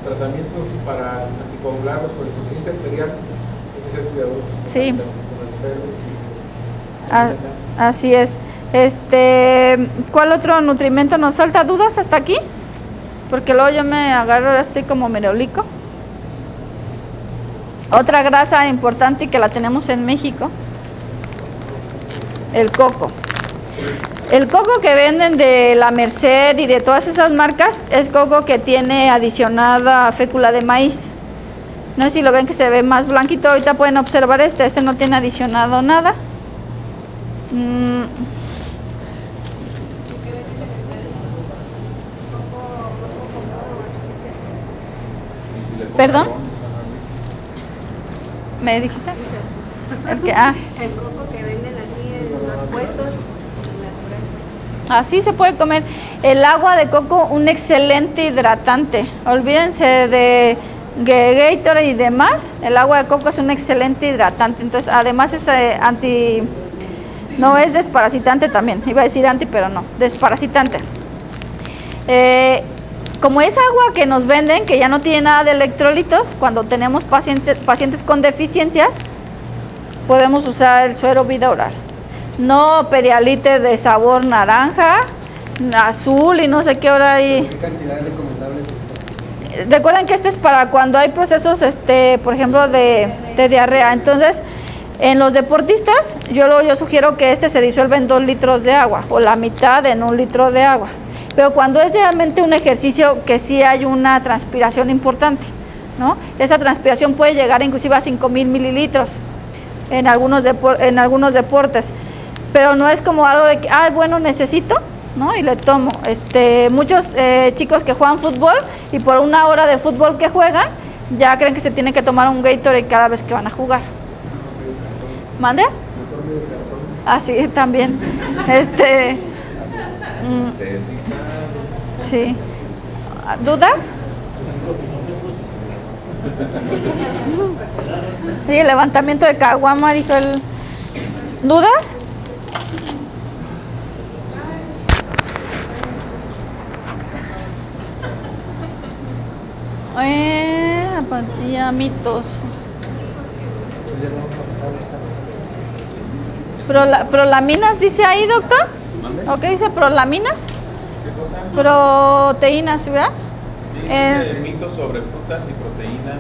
tratamientos para anticoagularlos con insuficiencia arterial, hay que ser cuidadosos Sí. con las verdes y Así es. ¿Cuál otro nutrimento nos falta? ¿Dudas hasta aquí? Porque luego yo me agarro, ahora estoy como mereolico. Otra grasa importante y que la tenemos en México, el coco. El coco que venden de la Merced y de todas esas marcas es coco que tiene adicionada fécula de maíz. No sé si lo ven que se ve más blanquito, ahorita pueden observar este no tiene adicionado nada. ¿Perdón? ¿Me dijiste? El que, El coco que venden así en los puestos, natural. así se puede comer. El agua de coco, un excelente hidratante. Olvídense de Gatorade y demás. El agua de coco es un excelente hidratante. Entonces, además es no es desparasitante también. Iba a decir anti, pero no, desparasitante. Como es agua que nos venden, que ya no tiene nada de electrolitos, cuando tenemos pacientes con deficiencias, podemos usar el suero vida oral. No Pedialite de sabor naranja, azul y no sé qué hora hay. ¿Qué cantidad es recomendable? Recuerden que este es para cuando hay procesos, por ejemplo, de diarrea. Entonces, en los deportistas, yo sugiero que se disuelva en 2 litros de agua o la mitad en 1 litro de agua. Pero cuando es realmente un ejercicio que sí hay una transpiración importante, ¿no? Esa transpiración puede llegar inclusive a 5,000 mililitros en algunos deportes. Pero no es como algo de que, bueno, necesito, ¿no? Y le tomo. Muchos chicos que juegan fútbol y por 1 hora de fútbol que juegan, ya creen que se tienen que tomar un Gatorade cada vez que van a jugar. ¿Mande? Sí, también. Sí. ¿Dudas? Sí, el levantamiento de caguama, dijo el... ¿Dudas? Apatía, mitos. ¿Prolaminas dice ahí, doctor? ¿O qué dice prolaminas? Proteínas, ¿verdad? Sí, dice mitos sobre frutas y proteínas.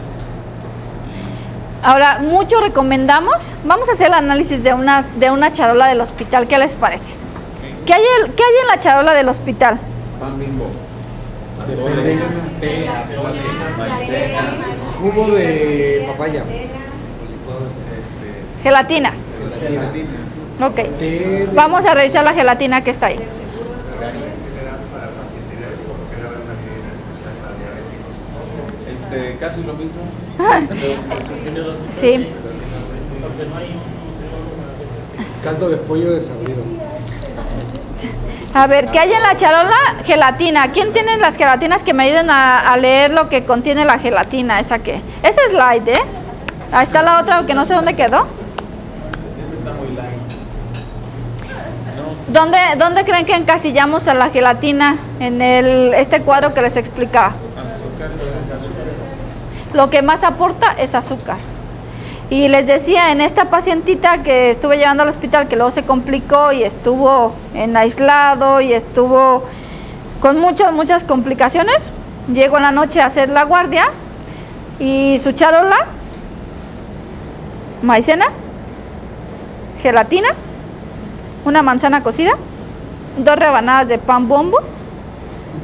Ahora, mucho recomendamos. Vamos a hacer el análisis de una charola del hospital. ¿Qué les parece? ¿Qué hay en la charola del hospital? Pan Bimbo. Depende. Jugo de papaya. Gelatina. Ok. Vamos a revisar la gelatina que está ahí. Casi lo mismo. Sí. Caldo de pollo desabrido. A ver, ¿qué hay en la charola? Gelatina. ¿Quién tiene las gelatinas que me ayuden a leer lo que contiene la gelatina? ¿Esa qué? Esa es light, ¿eh? Ahí está la otra que no sé dónde quedó. Está muy light. ¿Dónde creen que encasillamos a la gelatina en este cuadro que les explicaba? Lo que más aporta es azúcar. Y les decía, en esta pacientita que estuve llevando al hospital, que luego se complicó y estuvo en aislado y estuvo con muchas complicaciones, llegó en la noche a hacer la guardia y su charola, maicena, gelatina, una manzana cocida, 2 rebanadas de pan bombo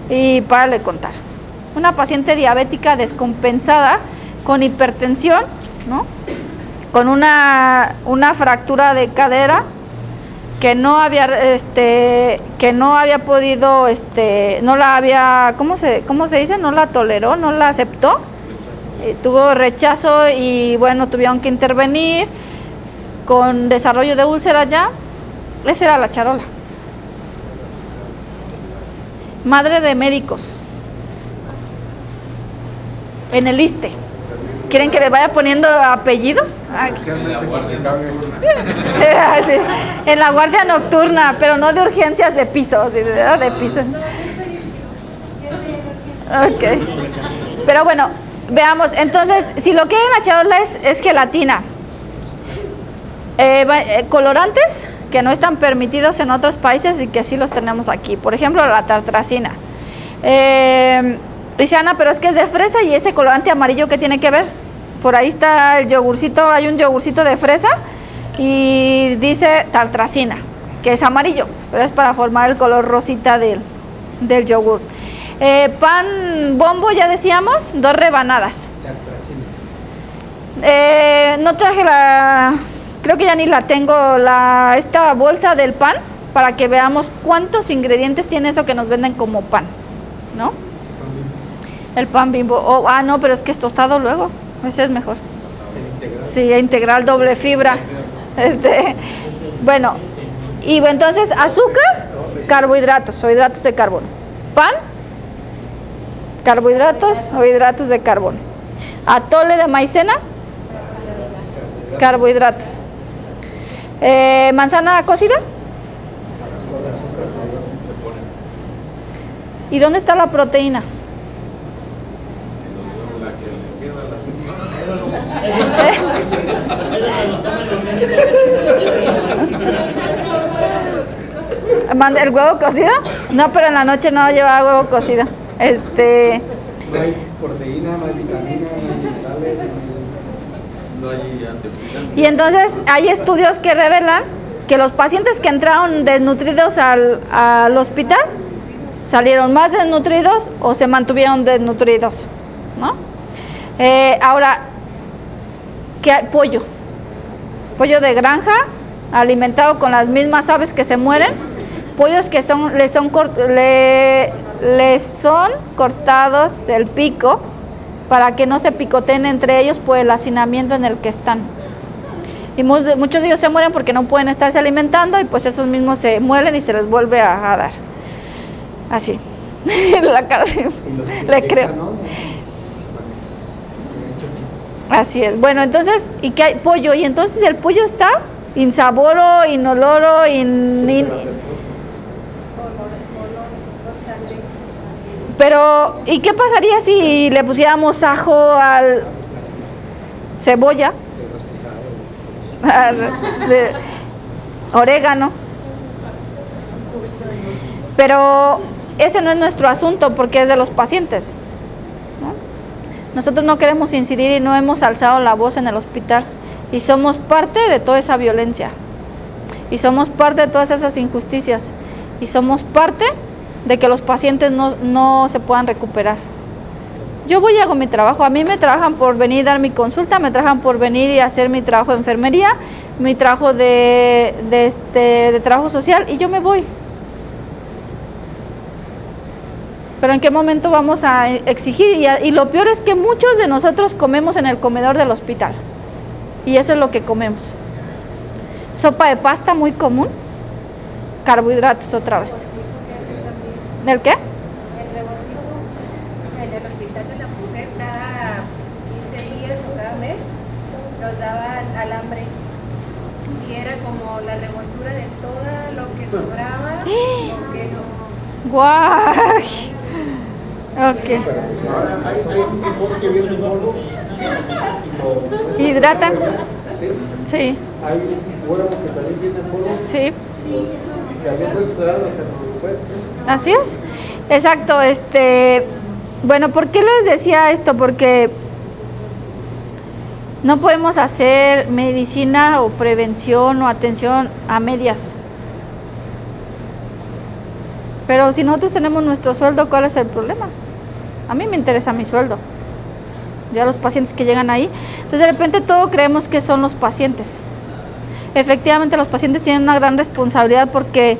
y párale de contar. Una paciente diabética descompensada con hipertensión, ¿no? Con una fractura de cadera que no había podido, no la había, ¿cómo se dice? No la toleró, no la aceptó. Tuvo rechazo y bueno, tuvieron que intervenir con desarrollo de úlcera ya. Esa era la charola. Madre de médicos. En el ISSSTE. ¿Quieren que les vaya poniendo apellidos? Especialmente complicable. Sí, en la guardia nocturna, pero no de urgencias de piso, de piso. Ok. Pero bueno, veamos. Entonces, si lo que hay en la charola es gelatina, colorantes que no están permitidos en otros países y que sí los tenemos aquí. Por ejemplo, la tartracina. Dice Ana, pero es que es de fresa y ese colorante amarillo, ¿qué tiene que ver? Por ahí está el yogurcito, hay un yogurcito de fresa y dice tartracina, que es amarillo, pero es para formar el color rosita del yogur. Pan bombo, ya decíamos, 2 rebanadas. No traje creo que ya ni la tengo, esta bolsa del pan, para que veamos cuántos ingredientes tiene eso que nos venden como pan, ¿no? El pan Bimbo. No, pero es que es tostado luego. Ese es mejor. Sí, integral, doble fibra. Bueno, y entonces azúcar, carbohidratos o hidratos de carbono. Pan, carbohidratos o hidratos de carbono. Atole de maicena, carbohidratos. Manzana cocida. ¿Y dónde está la proteína? ¿El huevo cocido? No, pero en la noche no lleva huevo cocido. No hay proteína, no hay vitamina, no hay minerales, no hay antioxidantes. Y entonces hay estudios que revelan que los pacientes que entraron desnutridos al hospital salieron más desnutridos o se mantuvieron desnutridos, ¿no? Ahora, ¿qué hay? Pollo de granja, alimentado con las mismas aves que se mueren, pollos que les son cortados el pico para que no se picoteen entre ellos por el hacinamiento en el que están. Y muchos de ellos se mueren porque no pueden estarse alimentando y pues esos mismos se muelen y se les vuelve a dar. Así. La cara le creo. Así es. Bueno, entonces, ¿y qué hay? Pollo. Y entonces el pollo está insaboro, inoloro, Pero, ¿y qué pasaría si le pusiéramos ajo al cebolla? Orégano. Pero ese no es nuestro asunto porque es de los pacientes, ¿no? Nosotros no queremos incidir y no hemos alzado la voz en el hospital y somos parte de toda esa violencia y somos parte de todas esas injusticias y somos parte de que los pacientes no se puedan recuperar. Yo voy y hago mi trabajo, a mí me trabajan por venir a dar mi consulta, me trabajan por venir y hacer mi trabajo de enfermería, mi trabajo de trabajo social y yo me voy. Pero ¿en qué momento vamos a exigir? Y lo peor es que muchos de nosotros comemos en el comedor del hospital. Y eso es lo que comemos. Sopa de pasta muy común. Carbohidratos otra vez. ¿Del qué? El revoltijo en el hospital de la mujer cada 15 días o cada mes nos daban alambre. Y era como la revoltura de todo lo que sobraba con queso. ¡Guay! Ok. ¿Hidratan? Sí. Hay huevo que también viene en polvo. Sí. Y también puedes esperar hasta cuando lo fuetes. Así es. Exacto. Bueno, ¿por qué les decía esto? Porque no podemos hacer medicina o prevención o atención a medias. Pero si nosotros tenemos nuestro sueldo, ¿cuál es el problema? A mí me interesa mi sueldo. Ya los pacientes que llegan ahí. Entonces de repente todo creemos que son los pacientes. Efectivamente los pacientes tienen una gran responsabilidad porque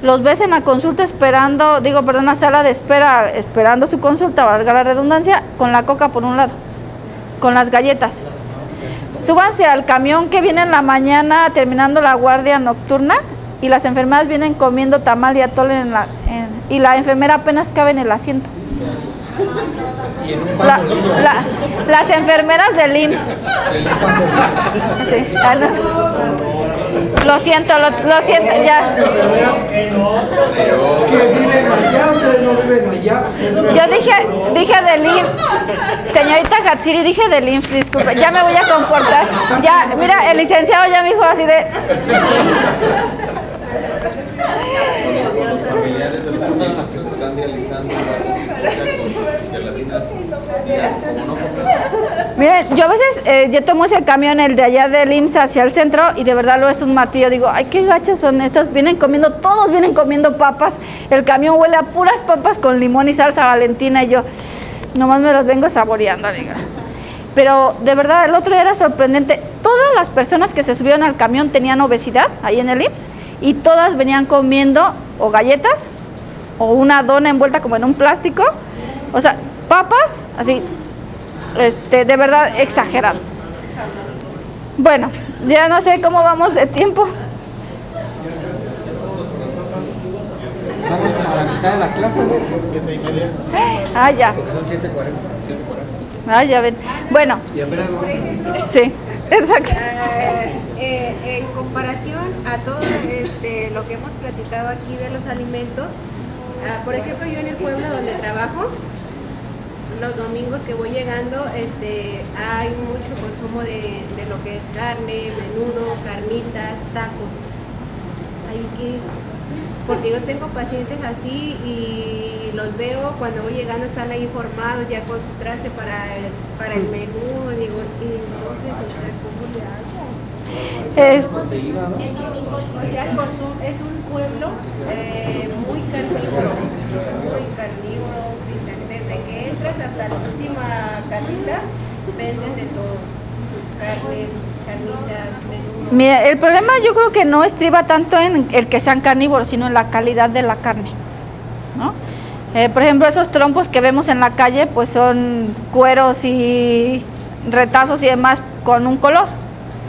los ves en la consulta la sala de espera, esperando su consulta, valga la redundancia, con la coca por un lado, con las galletas. Súbanse al camión que viene en la mañana terminando la guardia nocturna y las enfermeras vienen comiendo tamal y atole y la enfermera apenas cabe en el asiento. las enfermeras del IMSS. Sí. Ah, no. Lo siento, ya. Que viven allá, ustedes no viven allá. Yo dije del IMSS. Señorita Hatsiri, dije del IMSS, disculpe. Ya me voy a comportar. Ya, mira, el licenciado ya me dijo así de... Con los familiares de los pacientes que se están realizando gelatinas, Miren, yo a veces, yo tomo ese camión, el de allá del IMSS hacia el centro, y de verdad lo es un martillo. Digo, ay, qué gachos son estas. Todos vienen comiendo papas. El camión huele a puras papas con limón y salsa Valentina, y yo nomás me las vengo saboreando, diga. Pero de verdad, el otro día era sorprendente. Todas las personas que se subieron al camión tenían obesidad ahí en el IMSS, y todas venían comiendo o galletas o una dona envuelta como en un plástico. O sea, papas, así, de verdad exagerado. Bueno, ya no sé cómo vamos de tiempo. Estamos como a la mitad de la clase, ¿no? 7:30. Ah, ya. Porque son 7:40. Ah, ya ven. Bueno. Y apenas Por ejemplo, Sí, exacto. en comparación a todo lo que hemos platicado aquí de los alimentos, por ejemplo, yo en el pueblo donde trabajo, los domingos que voy llegando, hay mucho consumo de lo que es carne, menudo, carnitas, tacos. Porque yo tengo pacientes así y los veo cuando voy llegando, están ahí formados ya con su traste para el menú, digo, y entonces, o sea, ¿cómo le hago? Es, O sea, es un pueblo muy carnívoro, desde que entras hasta la última casita, venden de todo, carnes, carnitas, menudo. mira, el problema yo creo que no estriba tanto en el que sean carnívoros, sino en la calidad de la carne, ¿no? Por ejemplo, esos trompos que vemos en la calle, pues son cueros y retazos y demás con un color,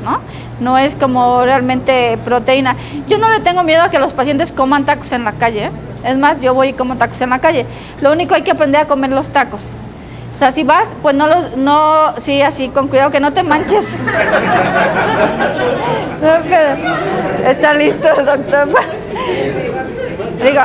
¿no? No es como realmente proteína. Yo no le tengo miedo a que los pacientes coman tacos en la calle, ¿eh? Es más, yo voy y como tacos en la calle. Lo único hay que aprender a comer los tacos. O sea, si vas, pues sí, así, con cuidado, que no te manches. Está listo el doctor. Digo,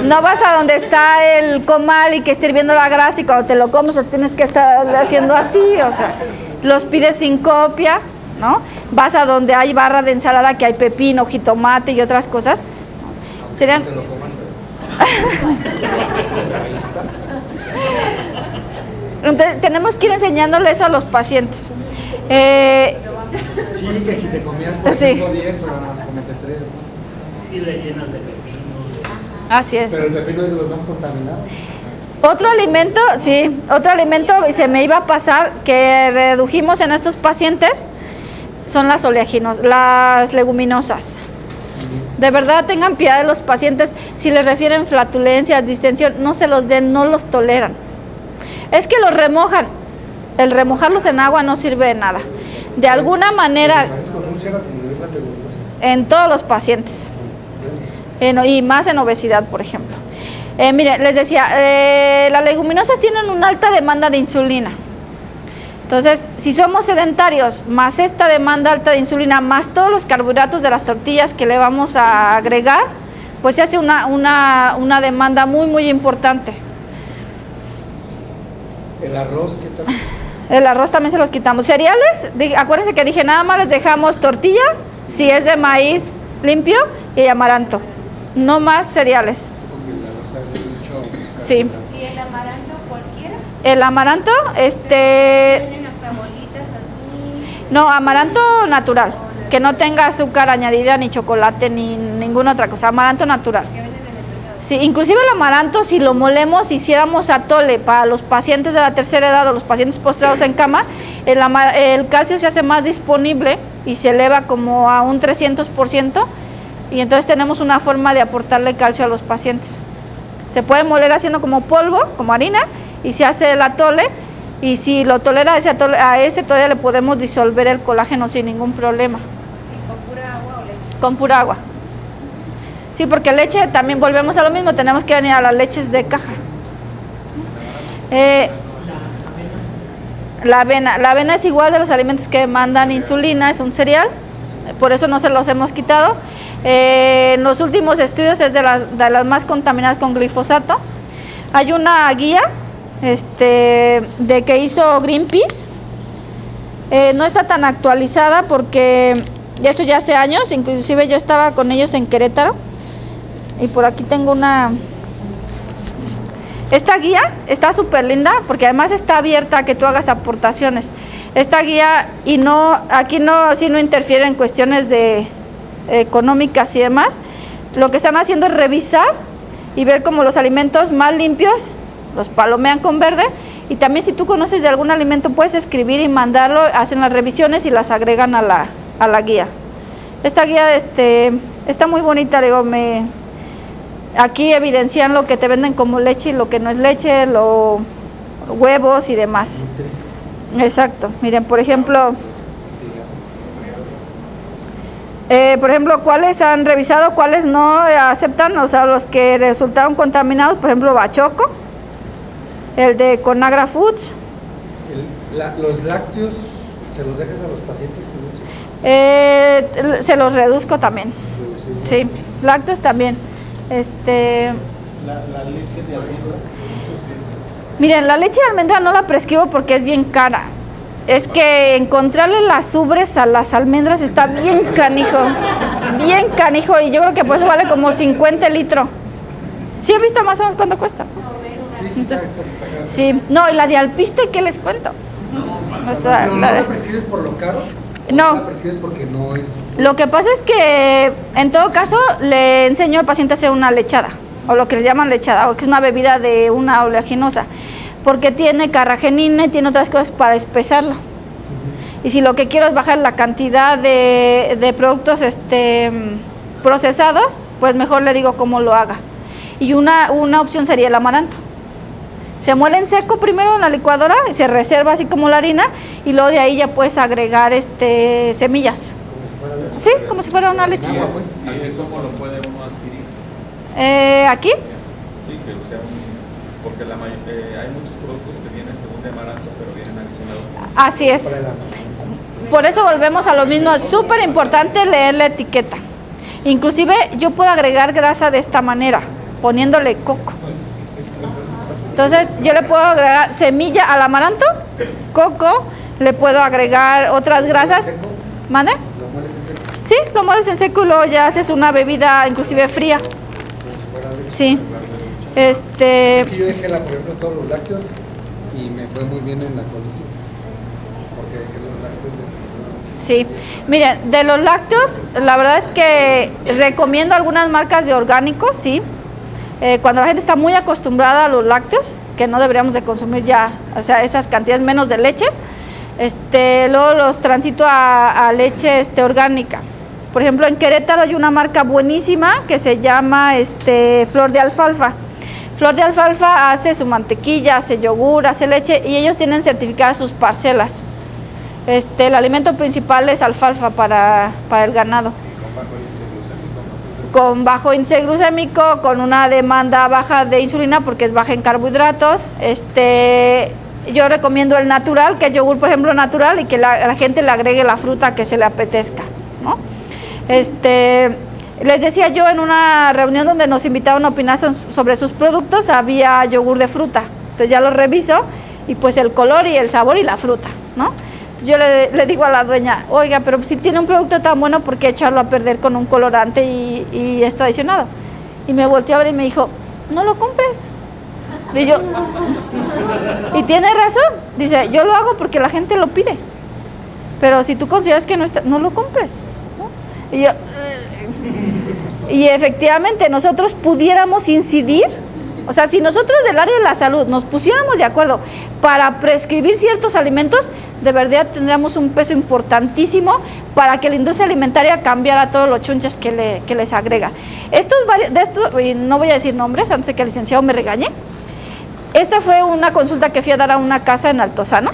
no vas a donde está el comal y que esté hirviendo la grasa y cuando te lo comes tienes que estar haciendo así, o sea, los pides sin copia, ¿no? Vas a donde hay barra de ensalada que hay pepino, jitomate y otras cosas. Serían... Entonces, tenemos que ir enseñándole eso a los pacientes. Sí, que si te comías por ejemplo 10, pero nada más comete 3. Y le llenas de pepino. Así es. Pero el pepino es de los más contaminados. Otro alimento, y se me iba a pasar, que redujimos en estos pacientes, son las las leguminosas. De verdad, tengan piedad de los pacientes. Si les refieren flatulencias, distensión, no se los den, no los toleran. Es que los remojan. El remojarlos en agua no sirve de nada. De alguna manera, en todos los pacientes. Y más en obesidad, por ejemplo. Mire, les decía, las leguminosas tienen una alta demanda de insulina. Entonces, si somos sedentarios, más esta demanda alta de insulina, más todos los carbohidratos de las tortillas que le vamos a agregar, pues se hace una demanda muy, muy importante. ¿El arroz qué tal? El arroz también se los quitamos. Cereales, acuérdense que dije, nada más les dejamos tortilla, si es de maíz limpio, y amaranto. No más cereales. Sí. ¿Y el amaranto cualquiera? El amaranto, Tienen hasta bolitas así. no, amaranto natural, que no tenga azúcar añadida, ni chocolate, ni ninguna otra cosa, amaranto natural. Que venden en el mercado. Sí, inclusive el amaranto, si lo molemos, hiciéramos atole para los pacientes de la tercera edad o los pacientes postrados en cama, el calcio se hace más disponible y se eleva como a un 300%, y entonces tenemos una forma de aportarle calcio a los pacientes. Se puede moler haciendo como polvo, como harina, y se hace el atole, y si lo tolera a ese todavía le podemos disolver el colágeno sin ningún problema. ¿Y con pura agua o leche? Con pura agua. Sí, porque leche también volvemos a lo mismo, tenemos que venir a las leches de caja. La avena es igual de los alimentos que mandan insulina, es un cereal, por eso no se los hemos quitado. En los últimos estudios es de las más contaminadas con glifosato. Hay una guía de que hizo Greenpeace, no está tan actualizada porque eso ya hace años, inclusive yo estaba con ellos en Querétaro y por aquí tengo esta guía está súper linda porque además está abierta a que tú hagas aportaciones. Esta guía, y aquí no interfiere en cuestiones económicas y demás. Lo que están haciendo es revisar y ver cómo los alimentos más limpios los palomean con verde, y también si tú conoces de algún alimento puedes escribir y mandarlo, hacen las revisiones y las agregan a la guía. Esta guía está muy bonita, digo, aquí evidencian lo que te venden como leche y lo que no es leche, huevos y demás. Exacto. Miren, por ejemplo, cuáles han revisado, cuáles no aceptan, o sea, los que resultaron contaminados, por ejemplo, Bachoco, el de Conagra Foods. Los lácteos, ¿se los dejas a los pacientes? Se los reduzco también. Sí, lácteos también. La leche de almendra. Miren, la leche de almendra no la prescribo porque es bien cara. Es que encontrarle las ubres a las almendras está bien canijo, y yo creo que por eso vale como 50 el litro. ¿Sí he visto más o menos cuánto cuesta? Sí, no, y la de alpiste, ¿qué les cuento? O sea, ¿no la prescribes por lo caro? No. ¿La prescribes porque no es...? Lo que pasa es que, en todo caso, le enseño al paciente a hacer una lechada, o lo que les llaman lechada, o que es una bebida de una oleaginosa, porque tiene carragenina y tiene otras cosas para espesarlo. Y si lo que quiero es bajar la cantidad de productos procesados, pues mejor le digo cómo lo haga. Y una opción sería el amaranto. Se muele en seco primero en la licuadora, se reserva así como la harina, y luego de ahí ya puedes agregar semillas. Sí, como si fuera una leche. ¿Y eso cómo lo puede uno adquirir? ¿Aquí? Sí, que sea porque hay muchos productos que vienen según de amaranto, pero vienen adicionados. Así es. Por eso volvemos a lo mismo, es súper importante leer la etiqueta. Inclusive yo puedo agregar grasa de esta manera, poniéndole coco. Entonces yo le puedo agregar semilla al amaranto, coco, le puedo agregar otras grasas. ¿Mande? ¿Lo mueles en seco? Sí, lo mueles en seco y luego ya haces una bebida inclusive fría. Sí. Es que yo dejé, por ejemplo, todos los lácteos y me fue muy bien en la colitis. Porque dejé los lácteos Sí, miren, de los lácteos, la verdad es que recomiendo algunas marcas de orgánicos, sí. Cuando la gente está muy acostumbrada a los lácteos, que no deberíamos de consumir ya, o sea, esas cantidades menos de leche, luego los transito a leche orgánica. Por ejemplo, en Querétaro hay una marca buenísima que se llama Flor de Alfalfa. Flor de Alfalfa hace su mantequilla, hace yogur, hace leche, y ellos tienen certificadas sus parcelas. El alimento principal es alfalfa para el ganado. Con bajo índice glucémico, con una demanda baja de insulina porque es baja en carbohidratos. Yo recomiendo el natural, que es yogur, por ejemplo, natural, y que la gente le agregue la fruta que se le apetezca, ¿no? Les decía yo en una reunión donde nos invitaron a opinar sobre sus productos, había yogur de fruta. Entonces ya lo reviso y pues el color y el sabor y la fruta, ¿no? Yo le digo a la dueña, oiga, pero si tiene un producto tan bueno, ¿por qué echarlo a perder con un colorante y esto adicionado? Y me volteó a ver y me dijo, no lo compres. Y yo, y tiene razón, dice, yo lo hago porque la gente lo pide, pero si tú consideras que no está, no lo compres, ¿no? Y yo, y efectivamente nosotros pudiéramos incidir. O sea, si nosotros del área de la salud nos pusiéramos de acuerdo para prescribir ciertos alimentos, de verdad tendríamos un peso importantísimo para que la industria alimentaria cambiara todos los chunches que les agrega. Y no voy a decir nombres antes de que el licenciado me regañe. Esta fue una consulta que fui a dar a una casa en Altozano,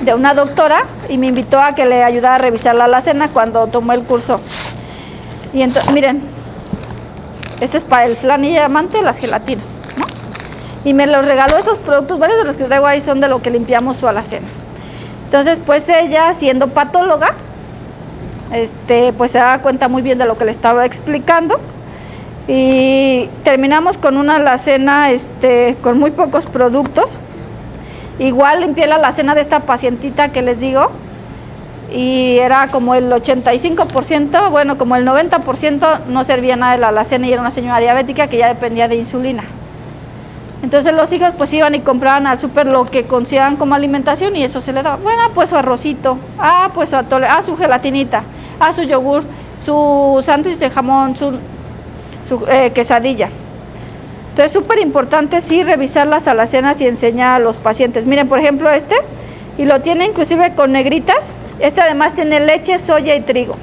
de una doctora, y me invitó a que le ayudara a revisar la alacena cuando tomó el curso. Y entonces, miren, este es para el flan y diamante, las gelatinas, ¿no? y me los regaló esos productos, varios de los que traigo ahí son de lo que limpiamos su alacena. Entonces, pues ella, siendo patóloga, pues se daba cuenta muy bien de lo que le estaba explicando, y terminamos con una alacena con muy pocos productos. Igual limpié la alacena de esta pacientita que les digo, y era como el 85%, bueno, como el 90% no servía nada de la alacena, y era una señora diabética que ya dependía de insulina. Entonces los hijos pues iban y compraban al súper lo que consideran como alimentación, y eso se le daba. Bueno, pues su arrocito, pues su atole, su gelatinita, su yogur, su sándwich de jamón, su quesadilla. Entonces, súper importante sí revisar las alacenas y enseñar a los pacientes. Miren, por ejemplo, y lo tiene inclusive con negritas. Además tiene leche, soya y trigo.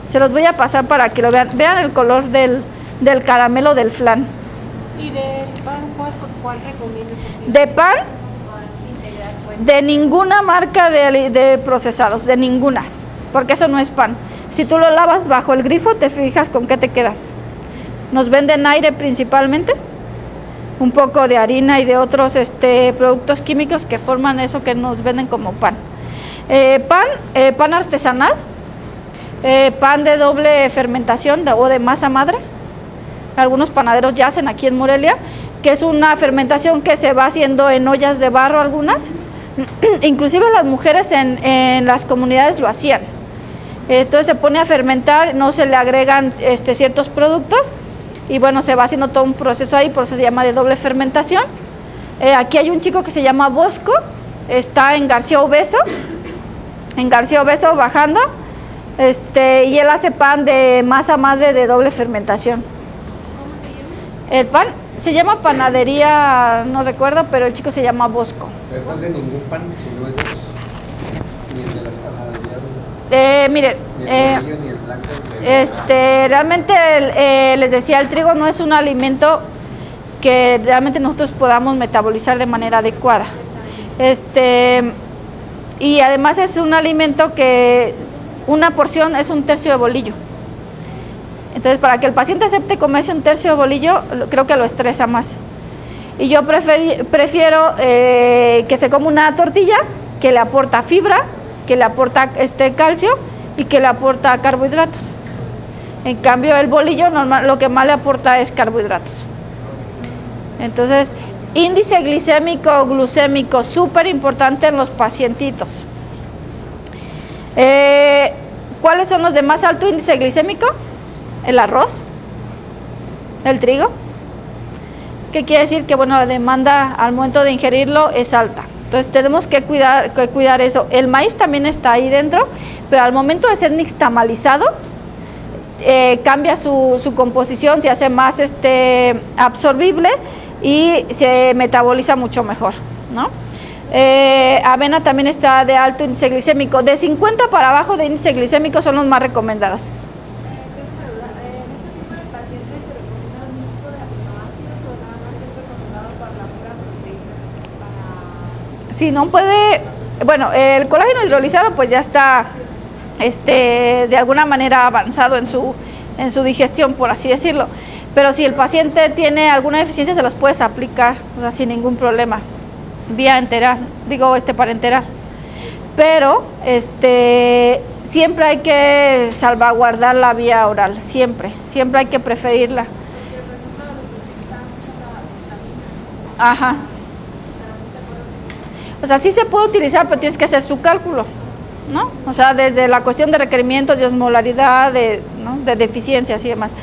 Se los voy a pasar para que lo vean. Vean el color del caramelo del flan. ¿Y del pan cuál recomiendas? De pan, de ninguna marca de procesados, de ninguna, porque eso no es pan. Si tú lo lavas bajo el grifo, te fijas con qué te quedas. Nos venden aire principalmente, un poco de harina y de otros productos químicos que forman eso que nos venden como pan. Pan artesanal, pan de doble fermentación o de masa madre. Algunos panaderos ya hacen aquí en Morelia, que es una fermentación que se va haciendo en ollas de barro algunas. Inclusive las mujeres en las comunidades lo hacían. Entonces se pone a fermentar, no se le agregan ciertos productos, y bueno, se va haciendo todo un proceso ahí, por eso se llama de doble fermentación. Aquí hay un chico que se llama Bosco, está en García Obeso bajando, y él hace pan de masa madre de doble fermentación. El pan se llama Panadería, no recuerdo, pero el chico se llama Bosco. Pero no es de ningún pan, sino es de esos, ni el de las panaderías. Miren, Ni el amarillo, ni el blanco. Realmente les decía, el trigo no es un alimento que realmente nosotros podamos metabolizar de manera adecuada. Y además es un alimento que una porción es un tercio de bolillo. Entonces, para que el paciente acepte comerse un tercio de bolillo, creo que lo estresa más. Y yo prefiero que se coma una tortilla que le aporta fibra, que le aporta calcio y que le aporta carbohidratos. En cambio, el bolillo normal, lo que más le aporta es carbohidratos. Entonces, índice glicémico, glucémico, súper importante en los pacientitos. ¿Cuáles son los de más alto índice glicémico? El arroz, el trigo. ¿Qué quiere decir? Que bueno, la demanda al momento de ingerirlo es alta. Entonces tenemos que cuidar eso. El maíz también está ahí dentro, pero al momento de ser nixtamalizado, cambia su composición, se hace más absorbible y se metaboliza mucho mejor, ¿no? Avena también está de alto índice glicémico. De 50 para abajo de índice glicémico son los más recomendados. Si no puede, bueno, el colágeno hidrolizado pues ya está de alguna manera avanzado en su digestión, por así decirlo. Pero si el paciente tiene alguna deficiencia, se los puedes aplicar, o sea, sin ningún problema, vía enteral, parenteral. Pero siempre hay que salvaguardar la vía oral, siempre hay que preferirla. Ajá. O sea, sí se puede utilizar, pero tienes que hacer su cálculo, ¿no? O sea, desde la cuestión de requerimientos, de osmolaridad, ¿no? de deficiencias y demás.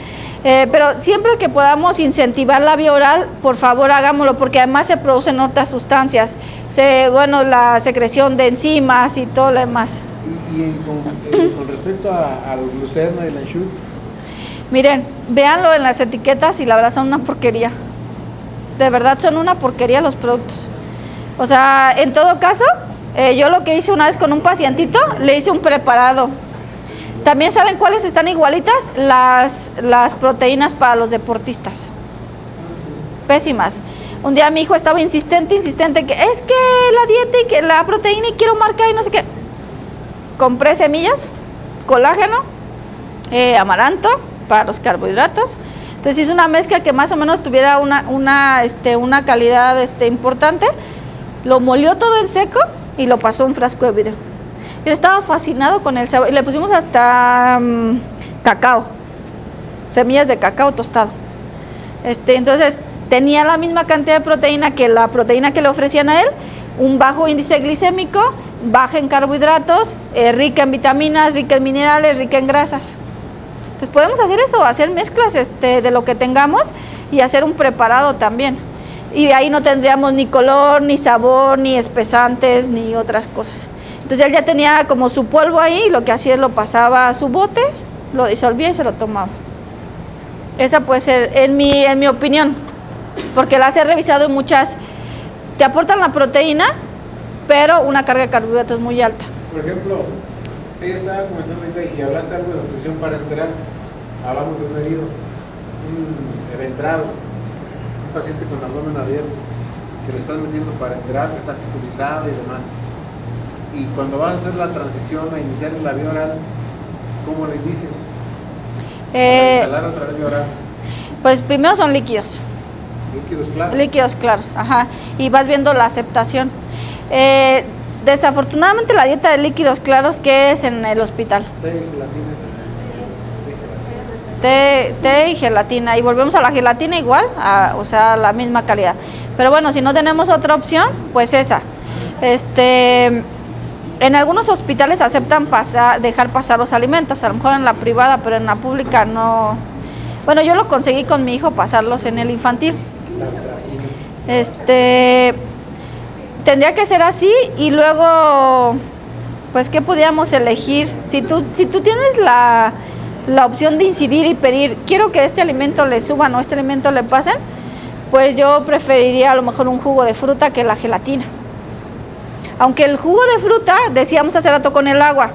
Pero siempre que podamos incentivar la vía oral, por favor hagámoslo, porque además se producen otras sustancias, la secreción de enzimas y todo lo demás. Y con respecto al glucerna y la enxut. Miren, véanlo en las etiquetas y la verdad son una porquería. De verdad son una porquería los productos. O sea, en todo caso, yo lo que hice una vez con un pacientito, le hice un preparado. También saben cuáles están igualitas, las proteínas para los deportistas. Pésimas. Un día mi hijo estaba insistente, que es que la dieta y que la proteína y quiero marcar y no sé qué. Compré semillas, colágeno, amaranto para los carbohidratos, Entonces hice una mezcla que más o menos tuviera una calidad importante. Lo molió todo en seco y lo pasó a un frasco de vidrio. Yo estaba fascinado con el sabor. Y le pusimos hasta cacao, semillas de cacao tostado. Entonces tenía la misma cantidad de proteína que la proteína que le ofrecían a él, un bajo índice glicémico, baja en carbohidratos, rica en vitaminas, rica en minerales, rica en grasas. Entonces podemos hacer eso, hacer mezclas de lo que tengamos y hacer un preparado también. Y ahí no tendríamos ni color, ni sabor, ni espesantes, ni otras cosas. Entonces él ya tenía como su polvo ahí, y lo que hacía es lo pasaba a su bote, lo disolvía y se lo tomaba. Esa puede ser, en mi opinión, porque las he revisado en muchas, te aportan la proteína, pero una carga de carbohidratos muy alta. Por ejemplo, ella estaba comentando ahorita y hablaste algo de nutrición parenteral. Hablamos de un herido, un eventrado, un paciente con abdomen abierto, que le estás metiendo parenteral, que está fistulizado y demás. Y cuando vas a hacer la transición a iniciar la vía oral, ¿cómo le inicias? Instalar otra vez vía oral. Pues primero son líquidos. Líquidos claros. Líquidos claros, ajá. Y vas viendo la aceptación. Desafortunadamente la dieta de líquidos claros, ¿qué es en el hospital? Té y gelatina. Y volvemos a la gelatina igual, o sea, la misma calidad. Pero bueno, si no tenemos otra opción, pues esa. En algunos hospitales aceptan dejar pasar los alimentos, a lo mejor en la privada, pero en la pública no. Bueno, yo lo conseguí con mi hijo, pasarlos en el infantil. Tendría que ser así y luego, pues, ¿qué podríamos elegir? Si tú tienes la opción de incidir y pedir, quiero que este alimento le suban o este alimento le pasen, pues yo preferiría a lo mejor un jugo de fruta que la gelatina. Aunque el jugo de fruta, decíamos hace rato con el agua,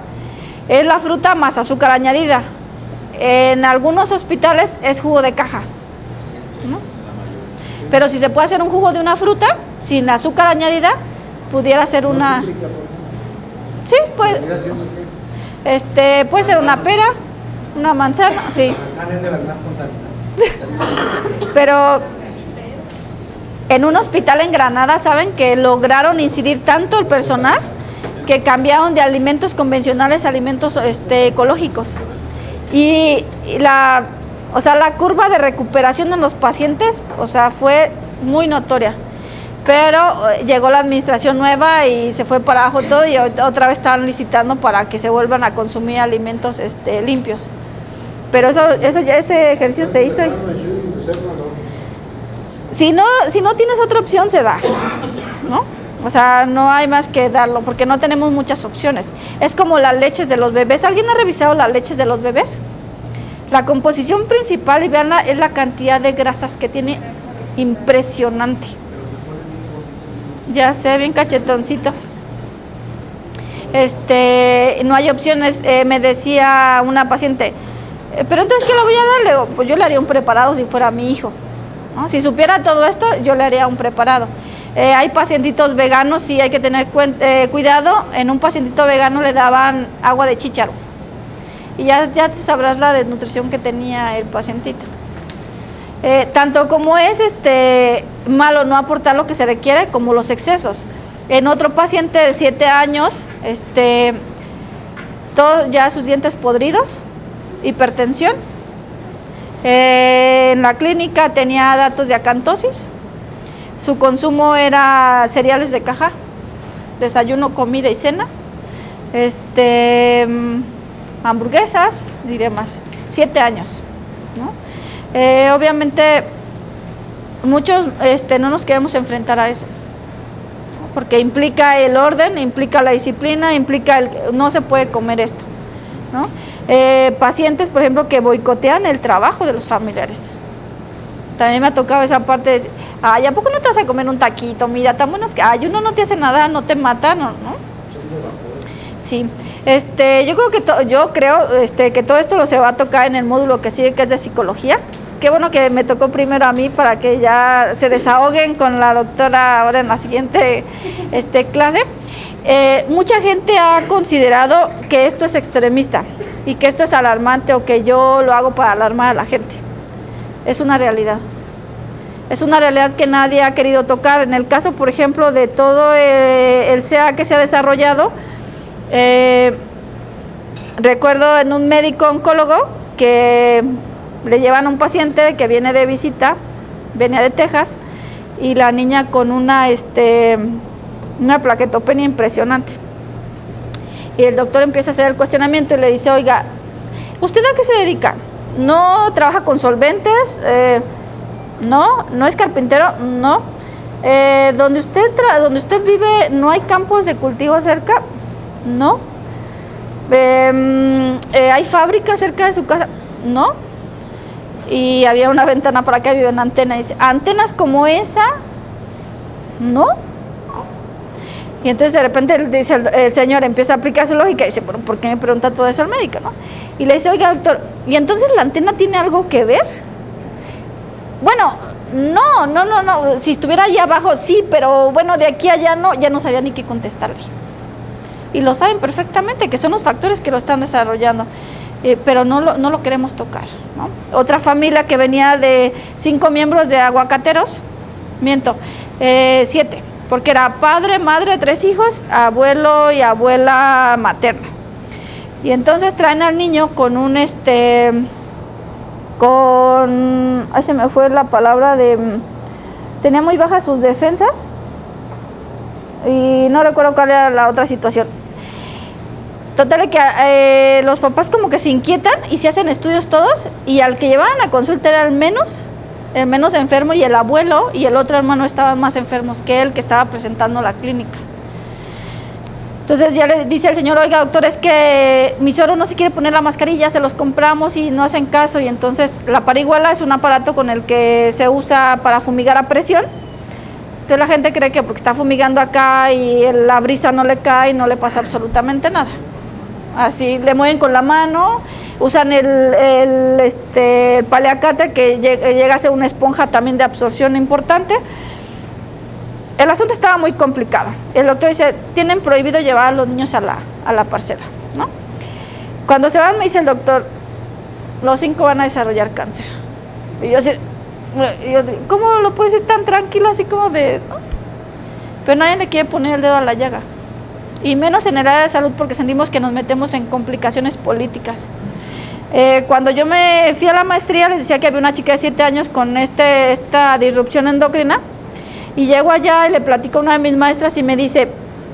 es la fruta más azúcar añadida. En algunos hospitales es jugo de caja, ¿no? Pero si se puede hacer un jugo de una fruta sin azúcar añadida, pudiera ser una... Sí, puede ser una pera, una manzana, sí. La manzana es de las más contaminadas. Pero en un hospital en Granada, ¿saben? Que lograron incidir tanto el personal que cambiaron de alimentos convencionales a alimentos ecológicos. Y la curva de recuperación en los pacientes, fue muy notoria. Pero llegó la administración nueva y se fue para abajo todo y otra vez estaban licitando para que se vuelvan a consumir alimentos limpios. Pero ese ejercicio se hizo. Si no tienes otra opción, se da, ¿no? O sea, no hay más que darlo, porque no tenemos muchas opciones. Es como las leches de los bebés. ¿Alguien ha revisado las leches de los bebés? La composición principal, y veanla, es la cantidad de grasas que tiene, impresionante. Ya sé, bien cachetoncitos. No hay opciones. Me decía una paciente, pero entonces, ¿qué le voy a dar? Le digo, pues yo le haría un preparado si fuera mi hijo, ¿no? Si supiera todo esto, yo le haría un preparado. Hay pacientitos veganos, sí hay que tener cuidado. En un pacientito vegano le daban agua de chícharo. Y ya sabrás la desnutrición que tenía el pacientito. Tanto como es malo no aportar lo que se requiere, como los excesos. En otro paciente de 7 años, todos ya sus dientes podridos, hipertensión. En la clínica tenía datos de acantosis. Su consumo era cereales de caja, desayuno, comida y cena, hamburguesas y demás. 7 años, ¿no? Obviamente muchos no nos queremos enfrentar a eso, ¿no? Porque implica el orden, implica la disciplina, implica no se puede comer esto, ¿no? Pacientes, por ejemplo, que boicotean el trabajo de los familiares. También me ha tocado esa parte de decir, ay, ¿a poco no te vas a comer un taquito? Mira, tan buenos que, uno no te hace nada, no te mata, ¿no? Sí. Yo creo que todo esto lo se va a tocar en el módulo que sigue, que es de psicología. Qué bueno que me tocó primero a mí para que ya se desahoguen con la doctora ahora en la siguiente clase. Mucha gente ha considerado que esto es extremista y que esto es alarmante o que yo lo hago para alarmar a la gente. Es una realidad. Es una realidad que nadie ha querido tocar. En el caso, por ejemplo, de todo el SEA que se ha desarrollado, recuerdo en un médico oncólogo que le llevan a un paciente que viene de visita, venía de Texas, y la niña con una plaquetopenia impresionante. Y el doctor empieza a hacer el cuestionamiento y le dice, oiga, ¿usted a qué se dedica? ¿No trabaja con solventes? ¿No es carpintero? No. ¿Donde usted vive no hay campos de cultivo cerca? No. ¿Hay fábricas cerca de su casa? No. Y había una ventana por acá, vive en Antena, y dice, ¿antenas como esa? No. Y entonces de repente dice el señor empieza a aplicar su lógica y dice, bueno, ¿por qué me pregunta todo eso el médico, no? Y le dice, oiga, doctor, ¿y entonces la antena tiene algo que ver? Bueno, no, si estuviera allá abajo sí, pero bueno, de aquí a allá no, ya no sabía ni qué contestarle. Y lo saben perfectamente, que son los factores que lo están desarrollando, pero no lo queremos tocar, ¿no? Otra familia que venía de 5 miembros de aguacateros, 7, porque era padre, madre, 3 hijos, abuelo y abuela materna. Y entonces traen al niño con ay, se me fue la palabra tenía muy bajas sus defensas y no recuerdo cuál era la otra situación. Total que los papás como que se inquietan y se hacen estudios todos, y al que llevaban a consulta era el menos enfermo, y el abuelo y el otro hermano estaban más enfermos que él, que estaba presentando la clínica. Entonces ya le dice el señor, oiga, doctor, es que mi suegro no se quiere poner la mascarilla, se los compramos y no hacen caso. Y entonces la parihuela es un aparato con el que se usa para fumigar a presión. Entonces la gente cree que porque está fumigando acá y la brisa no le cae, no le pasa absolutamente nada. Así le mueven con la mano, usan el paliacate, que llega a ser una esponja también de absorción importante. El asunto estaba muy complicado. El doctor dice, tienen prohibido llevar a los niños a la parcela, ¿no? Cuando se van, me dice el doctor, los 5 van a desarrollar cáncer. Y yo ¿cómo lo puede ser tan tranquilo así como de, ¿no? Pero nadie le quiere poner el dedo a la llaga. Y menos en el área de salud, porque sentimos que nos metemos en complicaciones políticas. Cuando yo me fui a la maestría, les decía que había una chica de 7 años con esta disrupción endocrina. Y llego allá y le platico a una de mis maestras y me dice,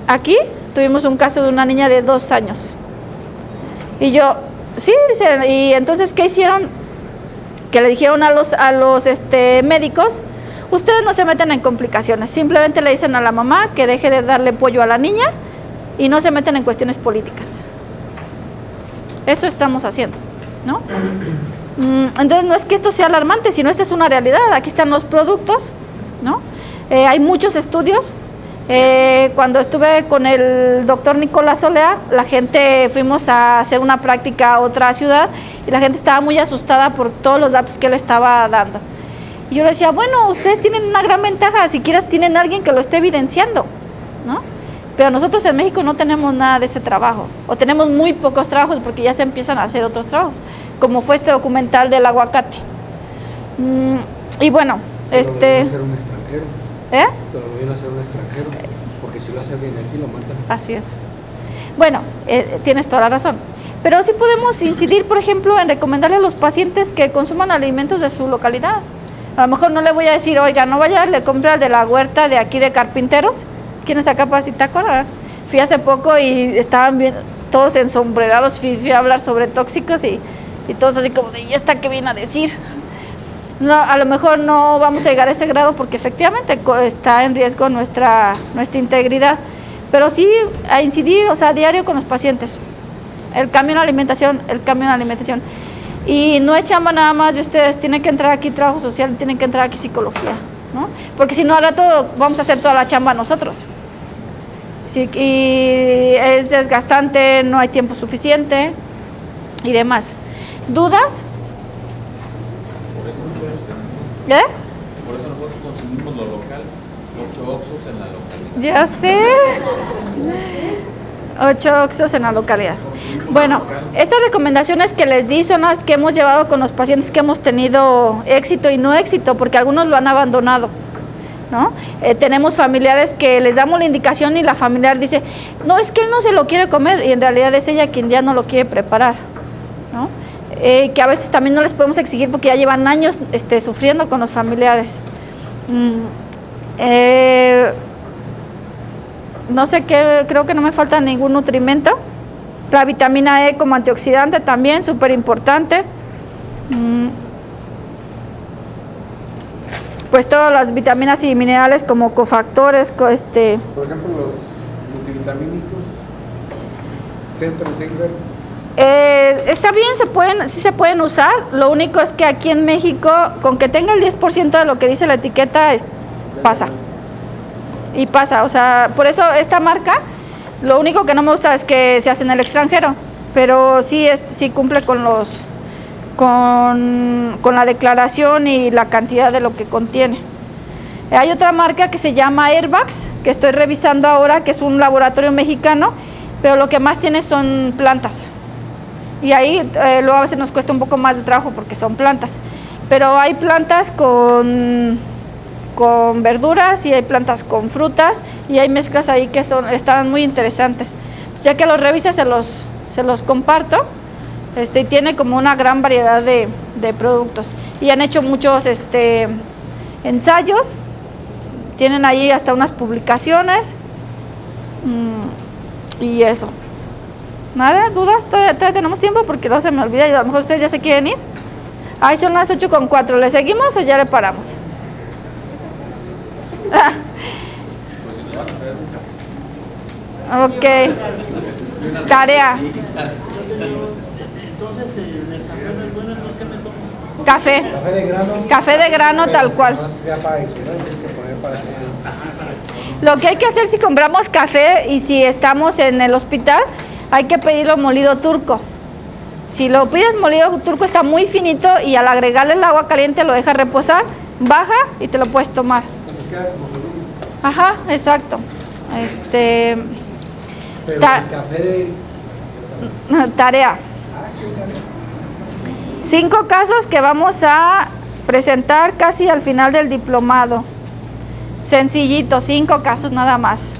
aquí tuvimos un caso de una niña de 2 años. Y yo, sí, dice, y entonces, ¿qué hicieron? Que le dijeron a los médicos, ustedes no se meten en complicaciones, simplemente le dicen a la mamá que deje de darle pollo a la niña y no se meten en cuestiones políticas. Eso estamos haciendo, ¿no? Entonces no es que esto sea alarmante, sino esta es una realidad. Aquí están los productos, ¿no? Hay muchos estudios. Cuando estuve con el doctor Nicolás Olea, la gente fuimos a hacer una práctica a otra ciudad y la gente estaba muy asustada por todos los datos que él estaba dando. Y yo le decía, bueno, ustedes tienen una gran ventaja, siquiera tienen alguien que lo esté evidenciando, ¿no? Pero nosotros en México no tenemos nada de ese trabajo, o tenemos muy pocos trabajos porque ya se empiezan a hacer otros trabajos, como fue este documental del aguacate. Y bueno, Pero lo viene a hacer un extranjero. ¿Eh? Pero lo viene a hacer un extranjero, porque si lo hace alguien de aquí lo matan. Así es. Bueno, tienes toda la razón. Pero sí podemos incidir, por ejemplo, en recomendarle a los pacientes que consuman alimentos de su localidad. A lo mejor no le voy a decir, oiga, no vaya, le compre al de la huerta de aquí de Carpinteros. ¿Quién es acá para si te acuerdas? Fui hace poco y estaban bien, todos ensombrerados, fui a hablar sobre tóxicos y todos así como de, ¿y esta qué viene a decir? No, a lo mejor no vamos a llegar a ese grado porque efectivamente está en riesgo nuestra integridad, pero sí a incidir, o sea, a diario con los pacientes. El cambio en la alimentación, Y no es chamba nada más de ustedes, tiene que entrar aquí trabajo social, tiene que entrar aquí psicología, ¿no? Porque si no, al rato vamos a hacer toda la chamba nosotros. Sí, y es desgastante, no hay tiempo suficiente y demás. ¿Dudas? Por eso nosotros consumimos lo local, 8 Oxxos en la localidad. Ya sé. 8 Oxxos en la localidad. Bueno, estas recomendaciones que les di son las que hemos llevado con los pacientes que hemos tenido éxito y no éxito, porque algunos lo han abandonado, ¿no? Tenemos familiares que les damos la indicación y la familiar dice, no, es que él no se lo quiere comer, y en realidad es ella quien ya no lo quiere preparar, ¿no? Que a veces también no les podemos exigir porque ya llevan años sufriendo con los familiares. No sé qué, creo que no me falta ningún nutrimento. La vitamina E como antioxidante también, súper importante. Pues todas las vitaminas y minerales como cofactores, Por ejemplo, los multivitamínicos, Centrum, Sigler. Está bien, sí se pueden usar. Lo único es que aquí en México, con que tenga el 10% de lo que dice la etiqueta, pasa. Y pasa, o sea, por eso esta marca, lo único que no me gusta es que se hace en el extranjero, pero sí cumple con la declaración y la cantidad de lo que contiene. Hay otra marca que se llama Airbags, que estoy revisando ahora, que es un laboratorio mexicano, pero lo que más tiene son plantas. Y ahí luego a veces nos cuesta un poco más de trabajo porque son plantas. Pero hay plantas con verduras y hay plantas con frutas y hay mezclas ahí que están muy interesantes. Ya que los revise se los comparto. Y tiene como una gran variedad de productos. Y han hecho muchos ensayos. Tienen ahí hasta unas publicaciones. Y eso. ¿Nada? ¿Dudas? ¿Todavía tenemos tiempo? Porque luego se me olvida y a lo mejor ustedes ya se quieren ir. Ahí son las 8:04. ¿Le seguimos o ya le paramos? Ok. Tarea. Entonces, el café no es bueno, entonces ¿qué me tomo? Café. Café de grano tal cual. Lo que hay que hacer si compramos café y si estamos en el hospital, hay que pedirlo molido turco. Si lo pides molido turco está muy finito y al agregarle el agua caliente lo dejas reposar, baja y te lo puedes tomar. Ajá, exacto. Tarea. 5 casos que vamos a presentar casi al final del diplomado. Sencillito, 5 casos nada más.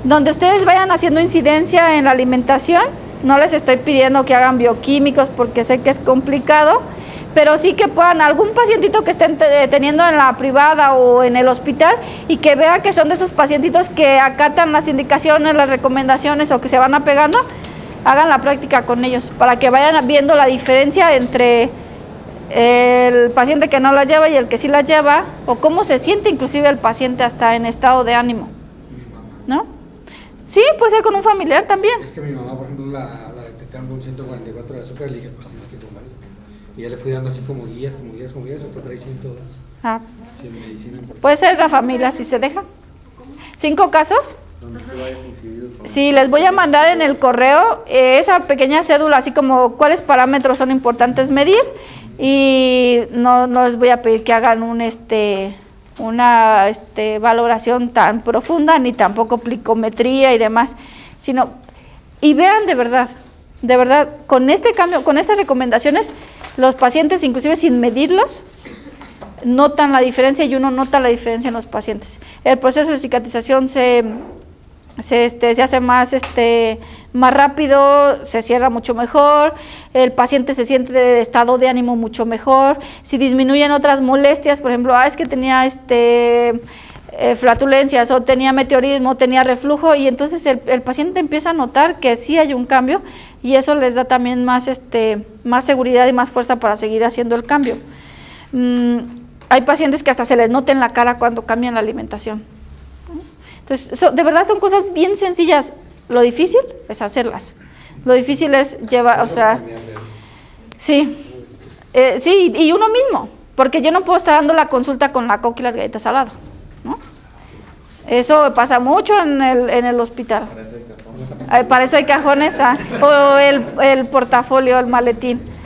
Donde ustedes vayan haciendo incidencia en la alimentación, no les estoy pidiendo que hagan bioquímicos porque sé que es complicado, pero sí que puedan, algún pacientito que estén teniendo en la privada o en el hospital y que vean que son de esos pacientitos que acatan las indicaciones, las recomendaciones o que se van apegando, hagan la práctica con ellos para que vayan viendo la diferencia entre el paciente que no la lleva y el que sí la lleva, o cómo se siente inclusive el paciente hasta en estado de ánimo, ¿no? Sí, puede ser con un familiar también. Es que mi mamá, por ejemplo, la detectaron con 144 de azúcar y le dije, pues tienes que tomar eso. Y ya le fui dando así como guías, ahorita trae 102. Sin medicina. Puede ser la familia, si se deja. 5 casos. Sí, les voy a mandar en el correo esa pequeña cédula, así como cuáles parámetros son importantes medir, y no les voy a pedir que hagan una valoración tan profunda, ni tampoco plicometría y demás, y vean de verdad, con este cambio, con estas recomendaciones, los pacientes, inclusive sin medirlos, notan la diferencia y uno nota la diferencia en los pacientes. El proceso de cicatrización se hace más rápido, se cierra mucho mejor, el paciente se siente de estado de ánimo mucho mejor, si disminuyen otras molestias, por ejemplo, es que tenía flatulencias o tenía meteorismo, tenía reflujo, y entonces el paciente empieza a notar que sí hay un cambio y eso les da también más seguridad y más fuerza para seguir haciendo el cambio. Hay pacientes que hasta se les nota en la cara cuando cambian la alimentación. Entonces, de verdad son cosas bien sencillas. Lo difícil es hacerlas. Lo difícil es llevar, sí, y uno mismo, porque yo no puedo estar dando la consulta con la coca y las galletas al lado, ¿no? Eso pasa mucho en el hospital. Para eso hay cajones, o el portafolio, el maletín.